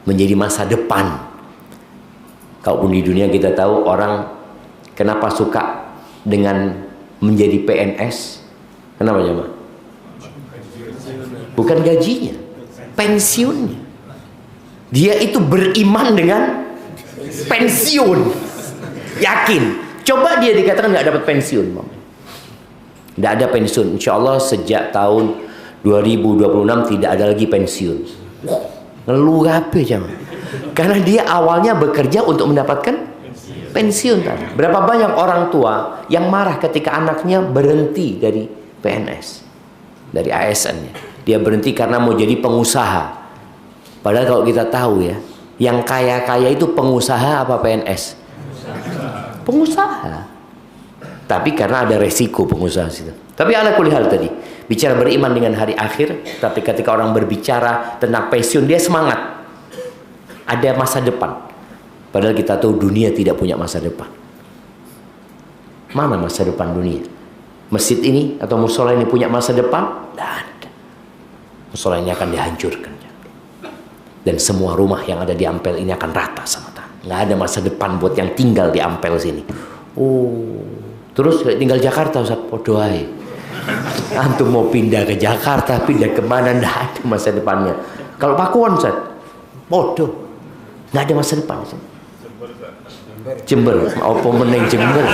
Menjadi masa depan. Kalaupun di dunia kita tahu orang kenapa suka dengan menjadi PNS. Kenapa jemaah? Bukan gajinya, pensiunnya. Dia itu beriman dengan pensiun. Yakin. Coba dia dikatakan nggak dapat pensiun, Mama. Tidak ada pensiun. Insya Allah sejak tahun 2026 tidak ada lagi pensiun. Ngeluh apa jangan? Karena dia awalnya bekerja untuk mendapatkan pensiun. Berapa banyak orang tua yang marah ketika anaknya berhenti dari PNS, dari ASN-nya. Dia berhenti karena mau jadi pengusaha. Padahal kalau kita tahu ya, yang kaya-kaya itu pengusaha apa PNS? Pengusaha. Tapi karena ada resiko pengusaha situ. Tapi ala kulli hal tadi, bicara beriman dengan hari akhir, tapi ketika orang berbicara tentang pensiun, dia semangat. Ada masa depan. Padahal kita tahu dunia tidak punya masa depan. Mana masa depan dunia? Masjid ini atau musola ini punya masa depan? Tidak ada. Musola ini akan dihancurkan. Dan semua rumah yang ada di Ampel ini akan rata sama tanah. Nggak ada masa depan buat yang tinggal di Ampel sini. Oh, terus tinggal Jakarta Ustaz, podo ae. Antum mau pindah ke Jakarta, pindah kemana, nggak ada masa depannya. Kalau Pakuan Ustaz, podo, nggak ada masa depan Ustaz. Jember, apa meneng Jember.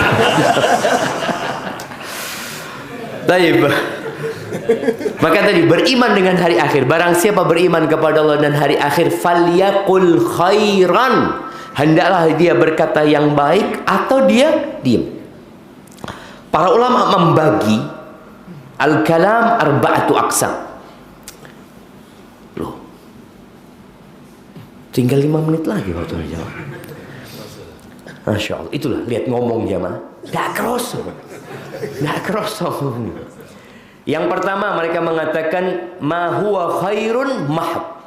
Taib. Maka tadi beriman dengan hari akhir. Barang siapa beriman kepada Allah dan hari akhir, falyaqul khairan. Hendaklah dia berkata yang baik atau dia diam. Para ulama membagi al-kalam arba'atu aqsam. Loh. Tinggal 5 menit lagi waktu jawab. Masya Allah. Itulah, lihat ngomong jamaah. Nggak kerosok. Nggak kerosok. Yang pertama mereka mengatakan ma huwa khairun mahab.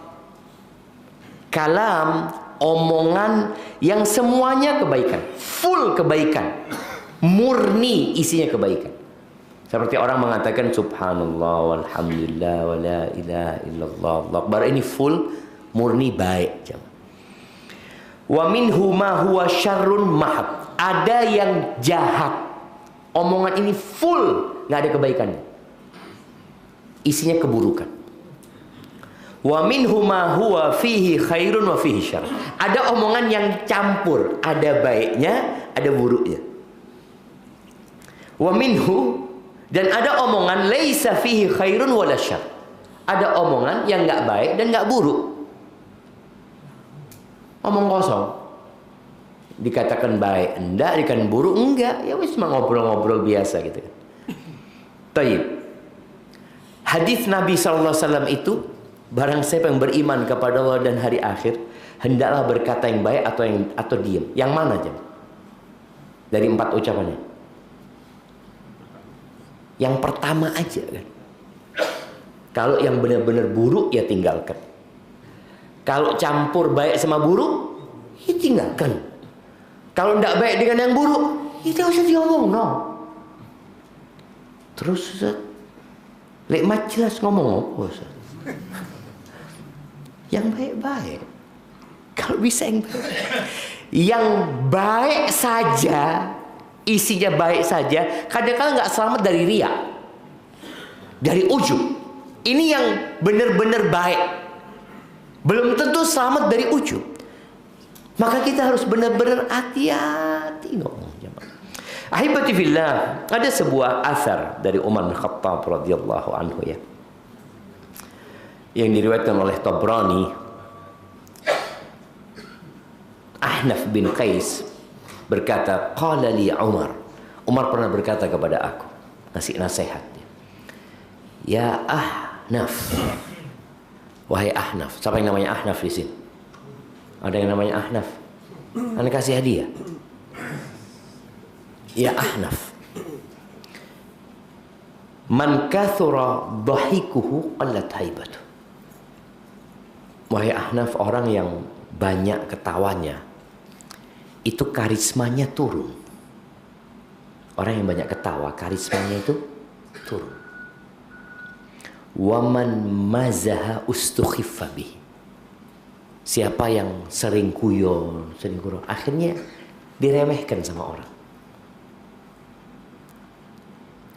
Kalam, omongan yang semuanya kebaikan, full kebaikan, murni isinya kebaikan. Seperti orang mengatakan subhanallah walhamdulillah wa la ilaha illallah Allahu akbar, ini full murni baik. Wa minhu ma huwa syarrun mahab. Ada yang jahat, omongan ini full nggak ada kebaikannya, isinya keburukan. Wa minhu ma huwa fihi khairun wa fihi syarr. Ada omongan yang campur, ada baiknya, ada buruknya. Wa minhu, dan ada omongan laisa fihi khairun wala syarr. Ada omongan yang enggak baik dan enggak buruk. Omong kosong. Dikatakan baik enggak, dikatakan buruk enggak, ya wis ngobrol-ngobrol biasa gitu kan. Taib. Hadis Nabi SAW itu, barang siapa yang beriman kepada Allah dan hari akhir, hendaklah berkata yang baik atau diam. Yang mana aja? Dari 4 ucapannya. Yang pertama aja kan. Kalau yang benar-benar buruk ya tinggalkan. Kalau campur baik sama buruk, ya tinggalkan. Kalau tidak baik dengan yang buruk, ya tidak usah diomong no. Terus lek mat jelas ngomong apa Ustaz? Yang baik-baik. Kalau bisa yang baik. Yang baik saja, isinya baik saja, kadang-kadang nggak selamat dari riya, dari ujub. Ini yang benar-benar baik, belum tentu selamat dari ujub. Maka kita harus benar-benar hati-hati ngomong. Ahibati fillah, ada sebuah asar dari Umar bin Khattab radhiyallahu anhu ya, yang diriwayatkan oleh Tabrani. Ahnaf bin Qais berkata, qala li Umar. Umar pernah berkata kepada aku, ngasih nasihat. Ya Ahnaf, wahai Ahnaf. Siapa yang namanya Ahnaf di sini? Ada yang namanya Ahnaf? Anda kasih hadiah. Ya Ahnaf, man kathura dhahikuhu qallat haibatuh. Wahai Ahnaf, orang yang banyak ketawanya, itu karismanya turun. Orang yang banyak ketawa, karismanya itu turun. Waman mazaha ustukhiffa bih. Siapa yang sering kuyon, sering kurang, akhirnya diremehkan sama orang.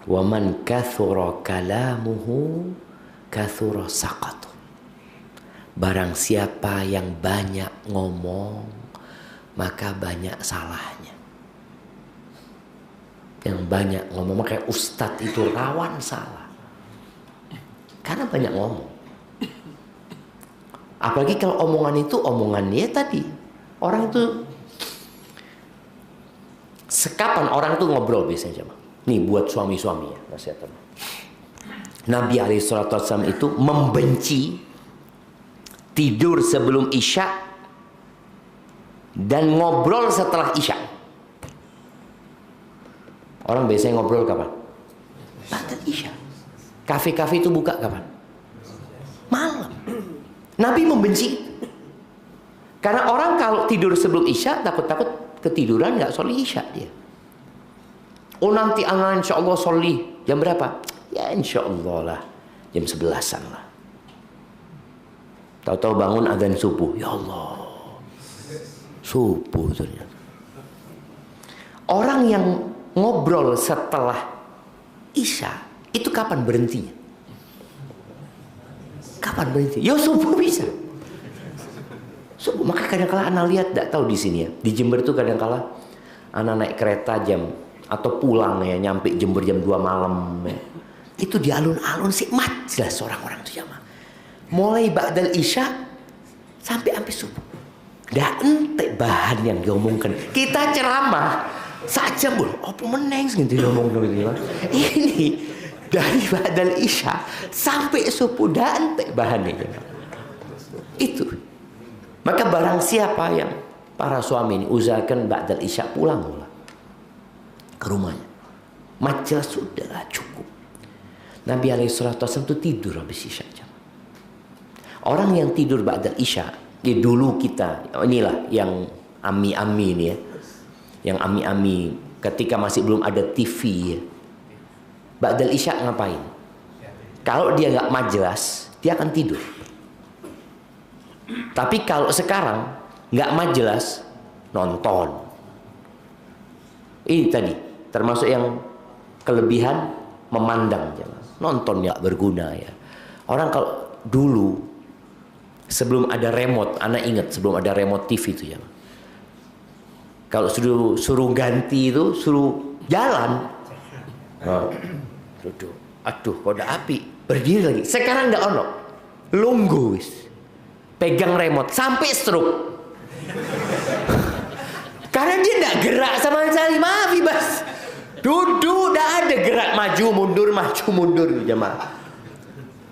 Waman kathura kalamuhu kathura saqatu. Barang siapa yang banyak ngomong, maka banyak salahnya. Yang banyak ngomong, makanya ustadz itu rawan salah, karena banyak ngomong. Apalagi kalau omongan itu omongannya tadi, orang itu sekapan orang tuh ngobrol biasanya. Nih buat suami-suami ya, nasihat. Nabi SAW itu membenci tidur sebelum Isya dan ngobrol setelah Isya. Orang biasanya ngobrol kapan? Batal Isya. Kafe-kafe itu buka kapan? Malam. Nabi membenci. Karena orang kalau tidur sebelum Isya takut-takut ketiduran nggak sholat Isya dia. Oh nanti anak insya Allah sholih jam berapa? Ya insya Allah lah jam 11-an lah. Tahu-tahu bangun adzan subuh, ya Allah Subuh ternyata. Orang yang ngobrol setelah Isya itu kapan berhentinya? Kapan berhenti? Ya subuh bisa. Subuh. Maka kadang-kala anak lihat, tidak tahu di sini ya. Di Jember itu kadang-kala anak naik kereta jam atau pulang ya, nyampe Jember jam 2 malam ya. Itu di alun-alun sih mat jelas orang-orang itu jamaah. Mulai ba'dal Isya sampai subuh. Nggak ente bahan yang diomongkan. Kita ceramah saja bul, apa meneng gitu ngomong gitu. Ini dari ba'dal Isya sampai subuh nggak ente bahannya. Itu. Maka barang siapa yang para suami ini usahakan ba'dal Isya pulang ke rumahnya. Majelis sudah cukup. Nabi SAW itu tidur habis Isya. Orang yang tidur ba'dal Isya, ya dulu kita, inilah yang ami-ami ini ya. Yang ami-ami ketika masih belum ada TV ya. Ba'dal Isya ngapain? Kalau dia nggak majelis, dia akan tidur. Tapi kalau sekarang nggak majelis, nonton. Ini tadi termasuk yang kelebihan memandang, nonton nggak berguna ya. Orang kalau dulu sebelum ada remote, anak ingat sebelum ada remote TV itu ya. Kalau suruh ganti itu suruh jalan. Duduk. Aduh, kode api, berdiri lagi. Sekarang nggak ono, lunggu wis. Pegang remote sampai stroke. Karena dia nggak gerak sama sekali, maaf Ibas. Duduk, nggak ada gerak maju mundur jemaah.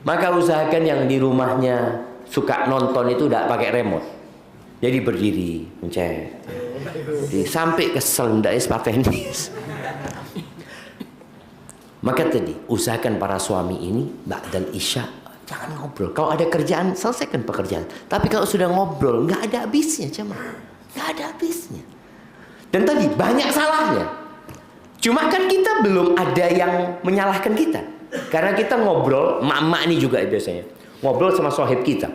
Maka usahakan yang di rumahnya suka nonton itu nggak pakai remote. Jadi berdiri, mencet. Sampai kesel ndak tenis. Maka tadi usahakan para suami ini ba'dal Isya jangan ngobrol. Kalau ada kerjaan, selesaikan pekerjaan. Tapi kalau sudah ngobrol, nggak ada habisnya, jemaah. Nggak ada habisnya. Dan tadi banyak salahnya. Cuma kan kita belum ada yang menyalahkan kita. Karena kita ngobrol, emak-emak ini juga biasanya. Ngobrol sama sohib kita.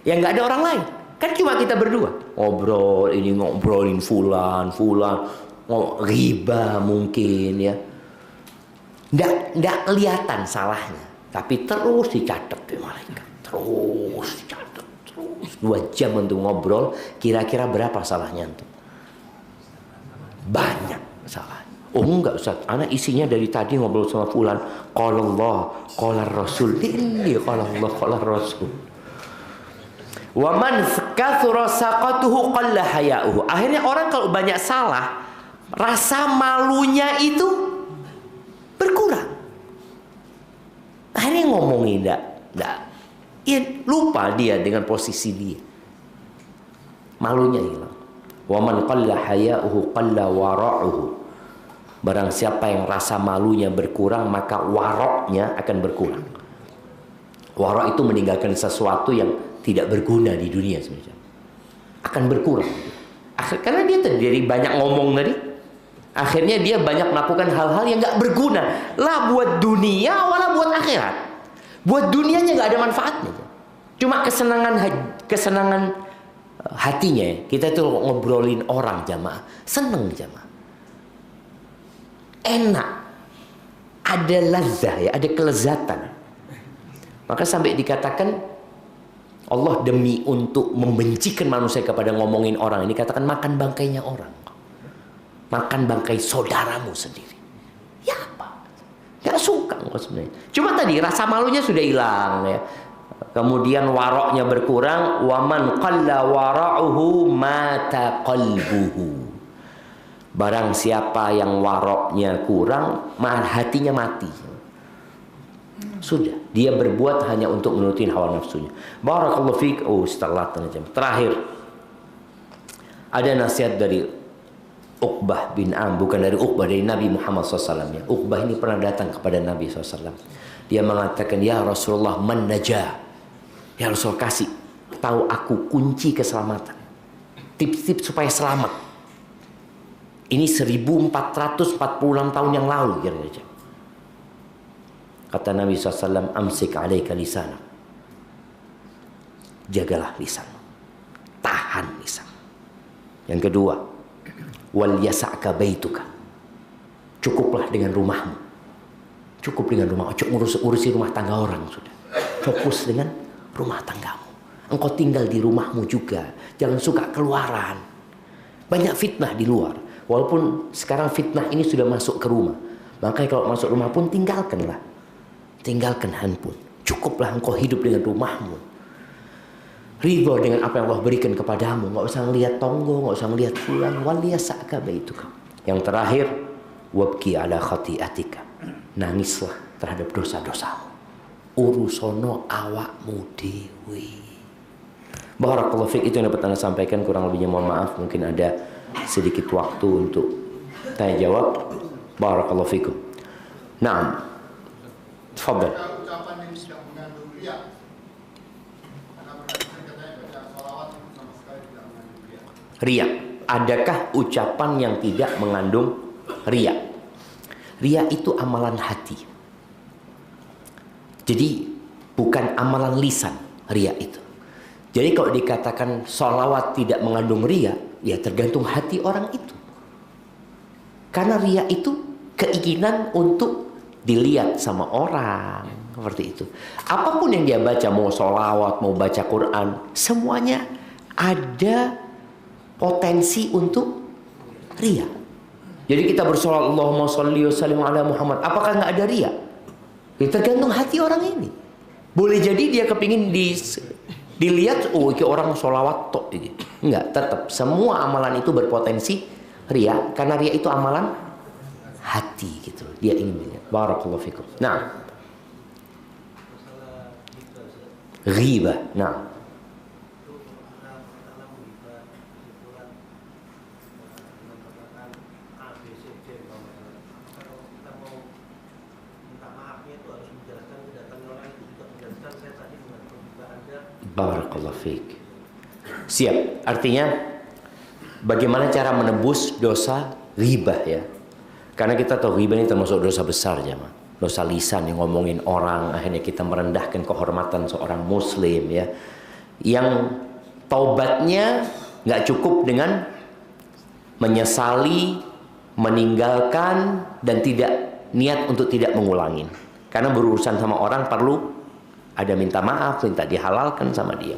Yang nggak ada orang lain. Kan cuma kita berdua. Ngobrol, ini ngobrolin fulan. Riba mungkin ya. Nggak kelihatan salahnya. Tapi terus dicatat ya malaikat. Terus dicatat. Terus 2 jam untuk ngobrol. Kira-kira berapa salahnya tuh? Banyak salahnya. Oh enggak Ustaz, anak isinya dari tadi ngobrol sama fulan. Qala Allah, qala Rasul. Ini qala Allah, qala Rasul. Wa man kathura saqatuhu qalla haya'uhu. Akhirnya orang kalau banyak salah, rasa malunya itu berkurang. Akhirnya ngomongin enggak. Ya, lupa dia dengan posisi dia. Malunya hilang. Wa man qalla haya'uhu qalla wara'uhu. Barang siapa yang rasa malunya berkurang, maka waroknya akan berkurang. Warok itu meninggalkan sesuatu yang tidak berguna di dunia sebenarnya. Akan berkurang. Karena dia dari banyak ngomong tadi, akhirnya dia banyak melakukan hal-hal yang nggak berguna. Lah buat dunia, wala buat akhirat. Buat dunianya nggak ada manfaatnya. Cuma kesenangan hatinya ya. Kita tuh ngobrolin orang jamaah, seneng jamaah. Enak, ada lazah ya, ada kelezatan. Maka sampai dikatakan Allah demi untuk membencikan manusia kepada ngomongin orang ini, katakan makan bangkainya orang, makan bangkai saudaramu sendiri. Ya apa? Gak suka sebenarnya. Cuma tadi rasa malunya sudah hilang ya. Kemudian waroknya berkurang. Waman qalla wara'uhu mata qalbuhu. Barang siapa yang waroknya kurang, hatinya mati. Sudah, dia berbuat hanya untuk menurutin hawa nafsunya. Barakallahu fiik. Setelah terakhir ada nasihat dari Uqbah bin Am, bukan dari Uqbah, dari Nabi Muhammad SAW ya. Uqbah ini pernah datang kepada Nabi SAW. Dia mengatakan, ya Rasulullah, man najah. Ya Rasul, kasih tahu aku kunci keselamatan, tips-tips supaya selamat. Ini 1446 tahun yang lalu kira-kira. Kata Nabi SAW, amsik alaika lisanak. Jagalah lisan. Tahan lisan. Yang kedua, wal yasa'ka baituka. Cukuplah dengan rumahmu. Cukup dengan rumah. Urusi rumah tangga orang sudah. Fokus dengan rumah tanggamu. Engkau tinggal di rumahmu juga. Jangan suka keluaran. Banyak fitnah di luar. Walaupun sekarang fitnah ini sudah masuk ke rumah. Makanya kalau masuk rumah pun tinggalkanlah. Tinggalkan handphone. Cukuplah engkau hidup dengan rumahmu. Ridho dengan apa yang Allah berikan kepadamu. Nggak usah ngelihat tonggo, nggak usah ngelihat fulan. Waliyasa'ka baituka. Yang terakhir, wabki ala khati'atika. Nangislah terhadap dosa-dosamu. Urusono awakmu dewi. Barakallahu fiik, itu yang dapat Anda sampaikan. Kurang lebihnya mohon maaf. Mungkin ada sedikit waktu untuk tanya jawab. Barakallahu fiikum. Naam. Tafadhal. Ucapan yang tidak mengandung riya. Karena katanya baca sholawat itu sama sekali tidak mengandung riya. Riya. Adakah ucapan yang tidak mengandung riya? Riya itu amalan hati. Jadi bukan amalan lisan riya itu. Jadi kalau dikatakan sholawat tidak mengandung riya, ya tergantung hati orang itu. Karena riya itu keinginan untuk dilihat sama orang, seperti itu. Apapun yang dia baca, mau sholawat, mau baca Quran, semuanya ada potensi untuk riya. Jadi kita bersolat Allahumma sholli wa sallim ala Muhammad, apakah nggak ada riya? Ya, tergantung hati orang ini. Boleh jadi dia kepingin dilihat, oh ini orang sholawat tok gitu. Enggak, tetap semua amalan itu berpotensi riya, karena riya itu amalan hati gitu. Dia ingin dilihat. Barakallahu fikum. Nah, ghibah. Nah, barakallahu fiik. Siap. Artinya bagaimana cara menebus dosa ghibah ya? Karena kita tahu ghibah ini termasuk dosa besar jemaah. Dosa lisan yang ngomongin orang, akhirnya kita merendahkan kehormatan seorang muslim ya. Yang taubatnya nggak cukup dengan menyesali, meninggalkan dan tidak niat untuk tidak mengulangi. Karena berurusan sama orang perlu ada minta maaf, minta dihalalkan sama dia.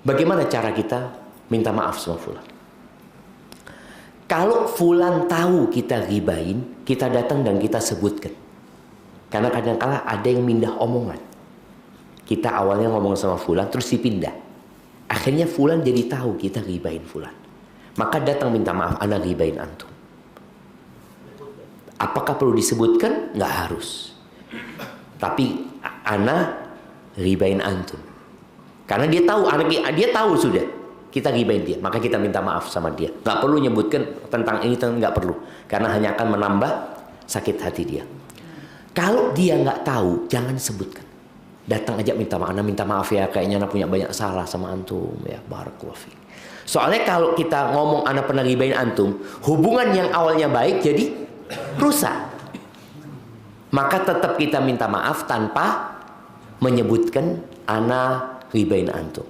Bagaimana cara kita minta maaf sama fulan? Kalau fulan tahu kita ghibahin, kita datang dan kita sebutkan. Karena kadang-kala ada yang mindah omongan. Kita awalnya ngomong sama fulan, terus dipindah. Akhirnya fulan jadi tahu kita ghibahin fulan. Maka datang minta maaf, ana ghibahin antum. Apakah perlu disebutkan? Nggak harus. Tapi ana ghibahin antum. Karena dia tahu sudah kita ghibahin dia, maka kita minta maaf sama dia. Nggak perlu nyebutkan tentang ini, nggak perlu. Karena hanya akan menambah sakit hati dia. Kalau dia nggak tahu, jangan sebutkan. Datang aja minta maaf. Ana minta maaf ya, kayaknya ana punya banyak salah sama antum ya. Barakallahu fiik. Soalnya kalau kita ngomong ana pernah ghibahin antum, hubungan yang awalnya baik jadi rusak. Maka tetap kita minta maaf tanpa menyebutkan ana ghibahin antum.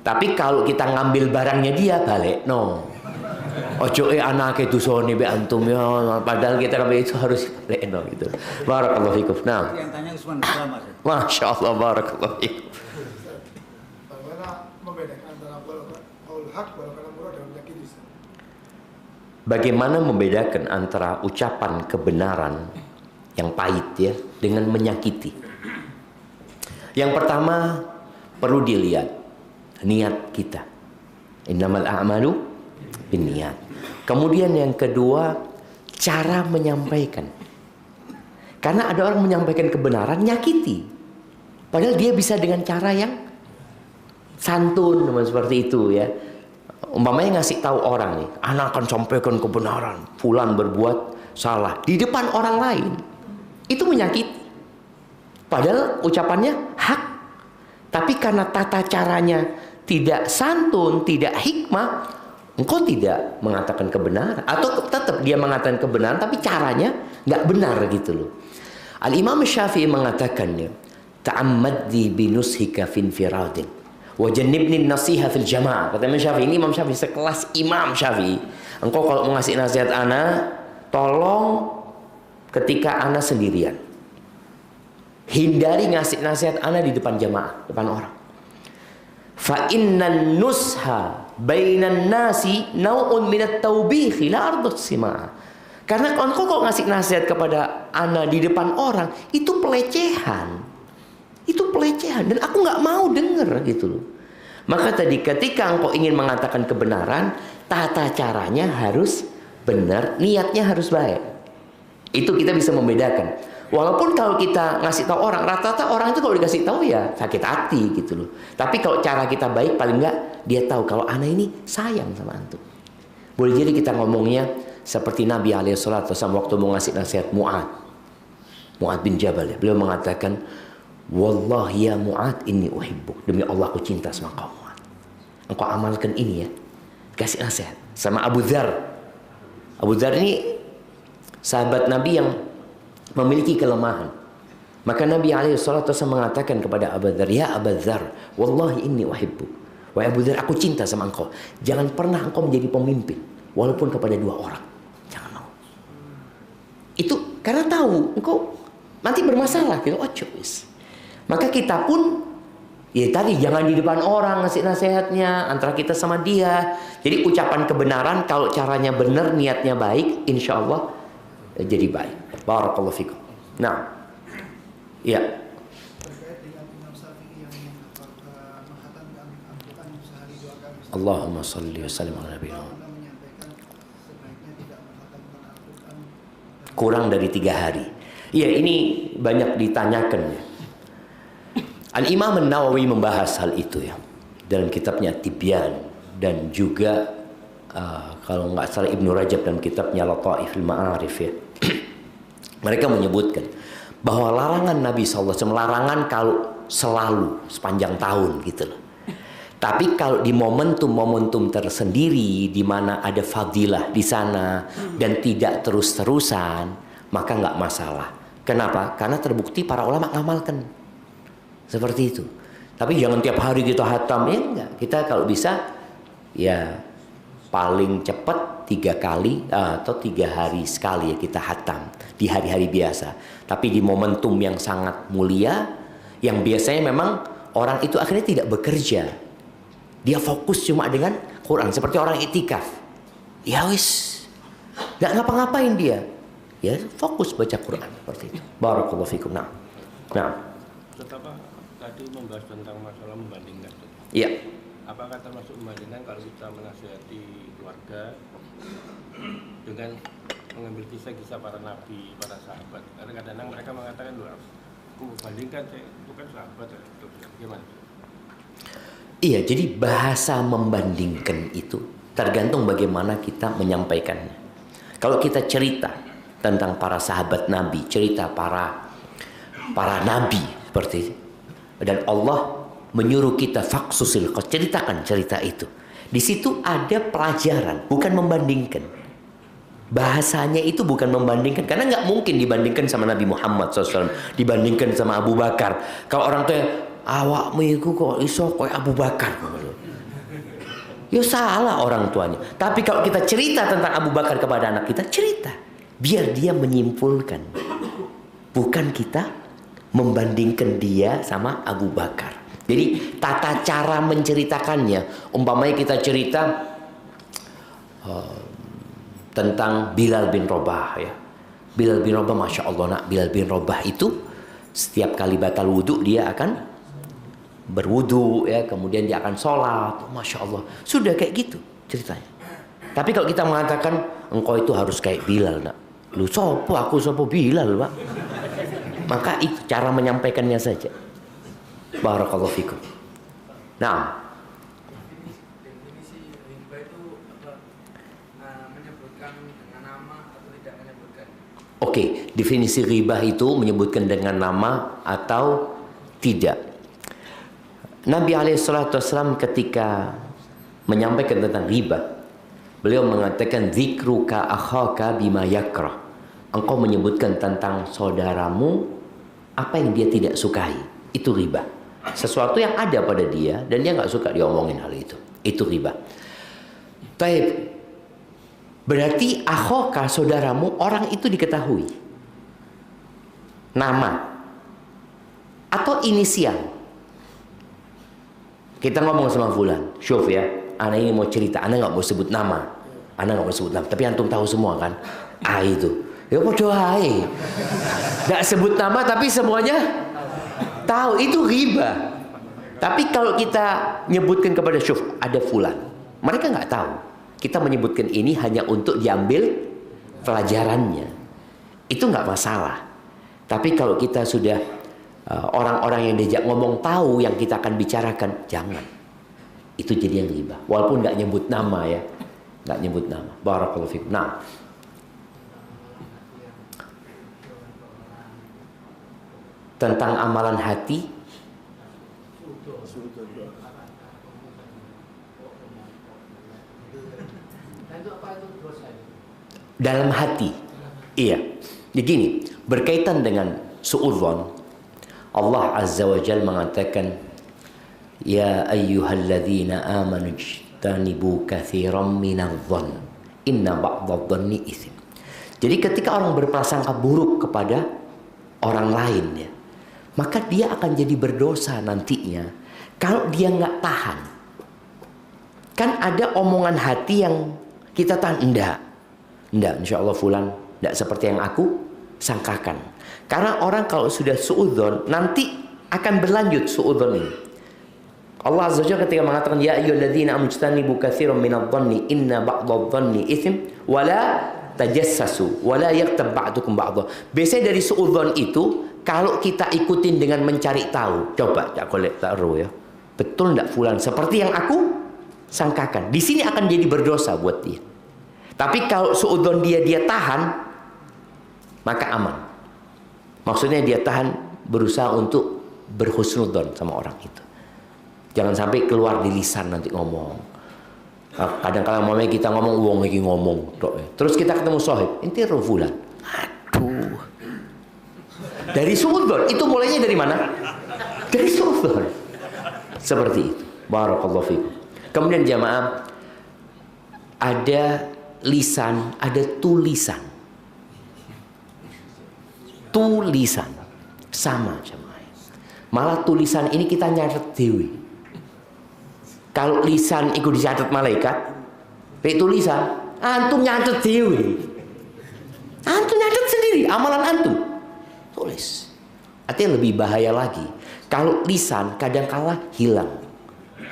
Tapi kalau kita ngambil barangnya dia, balik no. Ojo anak itu sone be antum ya, padahal kita ngambil itu harus balik no gitu. Barakallahu fikum. Nah. Yang tanya Usman Drama. Masya Allah, barakallahu fikum. Bagaimana membedakan antara qaul haq wal kalam murad dan yakin? Bagaimana membedakan antara ucapan kebenaran yang pahit ya dengan menyakiti? Yang pertama perlu dilihat niat kita. Innamal a'malu binniyat. Kemudian yang kedua, cara menyampaikan. Karena ada orang menyampaikan kebenaran nyakiti. Padahal dia bisa dengan cara yang santun seperti itu ya. Umpamanya ngasih tahu orang nih, anak akan sampaikan kebenaran, fulan berbuat salah di depan orang lain. Itu menyakiti. Padahal ucapannya hak. Tapi karena tata caranya tidak santun, tidak hikmah, engkau tidak mengatakan kebenaran. Atau tetap dia mengatakan kebenaran, tapi caranya nggak benar gitu loh. Al-Imam Syafi'i mengatakannya, ta'ammaddi binushika finfiradin Wa jannibni nasiha fil jamaah. Kata Imam Syafi'i, ini Imam Syafi'i sekelas Imam Syafi'i. Engkau kalau mau ngasih nasihat ana, tolong ketika ana sendirian. Hindari ngasih nasihat ana di depan jamaah, depan orang. Fa innan nusha bainan nasi nau'un minat taubihi la ardut sima. Karena engkau kalau ngasih nasihat kepada ana di depan orang, itu pelecehan. Itu pelecehan dan aku nggak mau denger gitu loh. Maka tadi ketika engkau ingin mengatakan kebenaran, tata caranya harus benar, niatnya harus baik. Itu kita bisa membedakan. Walaupun kalau kita ngasih tahu orang, rata-rata orang itu kalau dikasih tahu ya sakit hati gitu loh. Tapi kalau cara kita baik, paling enggak dia tahu kalau ana ini sayang sama antum. Boleh jadi kita ngomongnya seperti Nabi SAW waktu mau ngasih nasihat Mu'ad bin Jabal ya. Beliau mengatakan, wallahi ya Mu'ad inni uhibbuk. Demi Allah aku cinta sama kau Mu'ad. Engkau amalkan ini ya. Kasih nasihat sama Abu Dzar. Abu Dzar ini sahabat Nabi yang memiliki kelemahan. Maka Nabi SAW mengatakan kepada Abu Dzar, ya Abu Dzar, wallahi inni uhibbuk. Wahai Abu Dzar, aku cinta sama engkau. Jangan pernah engkau menjadi pemimpin, walaupun kepada 2 orang. Jangan mau. Itu karena tahu engkau nanti bermasalah gitu. Oh cuis. Maka kita pun ya tadi jangan di depan orang ngasih nasihatnya, antara kita sama dia. Jadi ucapan kebenaran kalau caranya benar, niatnya baik, insya Allah jadi baik. Barakallahu fikum. Nah, ya. Terkait dengan Imam Syafi'i yang menghatamkan Al-Quran sehari 2 kali. Allahumma salli wa sallim ala nabiyina. Anda menyampaikan sebaiknya tidak menghatamkan Al-Quran Kurang dari 3 hari. Iya, ini banyak ditanyakan ya. Al-Imam An-Nawawi membahas hal itu ya dalam kitabnya Tibyan, dan juga kalau nggak salah Ibnu Rajab dalam kitabnya Lataiful Ma'arif ya. Mereka menyebutkan bahwa larangan Nabi SAW, larangan kalau selalu sepanjang tahun gitu loh. Tapi kalau di momentum-momentum tersendiri di mana ada fadilah di sana dan tidak terus-terusan, maka nggak masalah. Kenapa? Karena terbukti para ulama ngamalkan seperti itu. Tapi jangan tiap hari kita hatam, ya enggak. Kita kalau bisa ya paling cepat 3 kali atau 3 hari sekali ya kita hatam di hari-hari biasa. Tapi di momentum yang sangat mulia, yang biasanya memang orang itu akhirnya tidak bekerja, dia fokus cuma dengan Quran, seperti orang itikaf. Ya wis, nggak ngapa-ngapain dia, ya fokus baca Quran seperti itu. Barakallahu fikum. Nah, Setelah tadi membahas tentang masalah membandingkan, iya. apakah termasuk membandingkan kalau kita menasihati keluarga dengan mengambil kisah-kisah para nabi, para sahabat? Karena kadang-kadang mereka mengatakan, loh, aku membandingkan, itu kan sahabat ya. Gimana? Iya, jadi bahasa membandingkan itu tergantung bagaimana kita menyampaikannya. Kalau kita cerita tentang para sahabat Nabi, cerita para nabi seperti itu, dan Allah menyuruh kita faksusil, ceritakan cerita itu. Di situ ada pelajaran, bukan membandingkan. Bahasanya itu bukan membandingkan, karena nggak mungkin dibandingkan sama Nabi Muhammad SAW, dibandingkan sama Abu Bakar. Kalau orang tuh awakmu itu kok iso kayak Abu Bakar, ya salah orang tuanya. Tapi kalau kita cerita tentang Abu Bakar kepada anak kita, cerita biar dia menyimpulkan, bukan kita membandingkan dia sama Abu Bakar. Jadi tata cara menceritakannya, umpamanya kita cerita tentang Bilal bin Rabah ya. Bilal bin Rabah, Masya Allah nak, Bilal bin Rabah itu setiap kali batal wudhu dia akan berwudhu ya, kemudian dia akan sholat. Masya Allah, sudah kayak gitu ceritanya. Tapi kalau kita mengatakan engkau itu harus kayak Bilal nak, lu sopo, aku sopo Bilal pak. Maka itu cara menyampaikannya saja. Barakallahu fikum. Nah, definisi riba itu menyebutkan dengan nama atau tidak menyebutkan? oke, definisi riba itu menyebutkan dengan nama atau tidak. Nabi SAW ketika menyampaikan tentang riba, beliau mengatakan dzikruka akhaka bima yakrah. Engkau menyebutkan tentang saudaramu apa yang dia tidak sukai, itu riba. sesuatu yang ada pada dia dan dia nggak suka diomongin hal itu riba. Taib. Berarti akhoka, saudaramu, orang itu diketahui nama atau inisial. Kita ngomong sama fulan, syuf ya, ana ini mau cerita, ana nggak mau sebut nama, tapi antum tahu semua kan? Itu, ya bodoh ae, nggak sebut nama tapi semuanya tahu, itu riba. Tapi kalau kita nyebutkan kepada syuf, ada fulan, mereka nggak tahu. Kita menyebutkan ini hanya untuk diambil pelajarannya, itu nggak masalah. Tapi kalau kita sudah orang-orang yang diajak ngomong tahu yang kita akan bicarakan, jangan. Itu jadi yang riba. Walaupun nggak nyebut nama ya, nggak nyebut nama. Barakallahu fikum. Nah, tentang amalan hati, dalam hati, iya. Begini, berkaitan dengan suudzon, Allah Azza wa Jalla mengatakan, ya ayyuhalladzina amanu ijtanibu katsiran minadh-dhonn inna ba'dadh-dhonni itsm. Jadi ketika orang berprasangka buruk kepada orang lain ya, maka dia akan jadi berdosa nantinya kalau dia nggak tahan. Kan ada omongan hati yang kita tahan, enggak, insya Allah fulan enggak seperti yang aku sangkakan. Karena orang kalau sudah suudzon, nanti akan berlanjut suudzon ini. Allah Azza wa Jalla ketika mengatakan, ya ayyuhalladzina amanu ijtanibu katsiran minadh-dhonni inna ba'dadh-dhonni itsm wa la tajassasu wa la yaghtab ba'dukum ba'dha. Biasanya dari suudzon itu, kalau kita ikutin dengan mencari tahu, coba tak kolek taruh ya, betul enggak fulan seperti yang aku sangkakan, di sini akan jadi berdosa buat dia. Tapi kalau suudzon dia tahan, maka aman. Maksudnya dia tahan, berusaha untuk berhusnudzon sama orang itu. Jangan sampai keluar di lisan nanti ngomong. Kadang-kadang mamanya kita ngomong, uang lagi ngomong, terus kita ketemu sohib, inti fulan. Aduh. Dari suudzon, itu mulainya dari mana? Dari suudzon. Seperti itu. Barakallahu fikum. Kemudian jamaah, ada lisan, ada tulisan. Tulisan sama jemaah. Malah tulisan ini kita nyatet dewi. Kalau lisan ikut dicatat malaikat, tulisan antum nyatet dewi. Antum nyatet sendiri amalan antum. Tulis. Artinya lebih bahaya lagi. Kalau lisan kadang-kala hilang.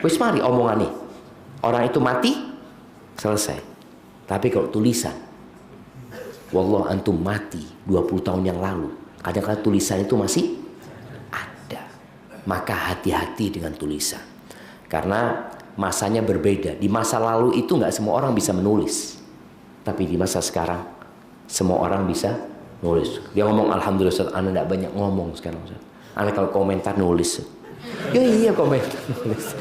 Wis mari omongan nih. Orang itu mati, selesai. Tapi kalau tulisan, wallah antum mati 20 tahun yang lalu, kadang-kadang tulisan itu masih ada. Maka hati-hati dengan tulisan. Karena masanya berbeda. Di masa lalu itu nggak semua orang bisa menulis. Tapi di masa sekarang, semua orang bisa nulis. Dia ngomong, alhamdulillah Ustaz, ana nggak banyak ngomong sekarang Ustaz. Ana kalau komentar nulis. Ya iya komentar nulis.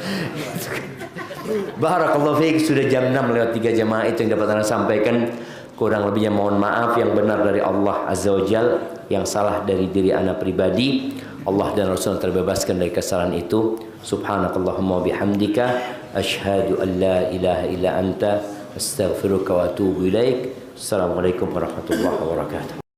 Barakallahu fiik, sudah jam 6 lewat 3 jamaah, itu yang dapat Anda sampaikan. Kurang lebihnya mohon maaf, yang benar dari Allah Azza wa Jal, yang salah dari diri Anda pribadi. Allah dan Rasul terbebaskan dari kesalahan itu. Subhanakallahumma bihamdika asyhadu an la ilaha illa anta astaghfiruka wa atubu ilaik. Assalamualaikum warahmatullahi wabarakatuh.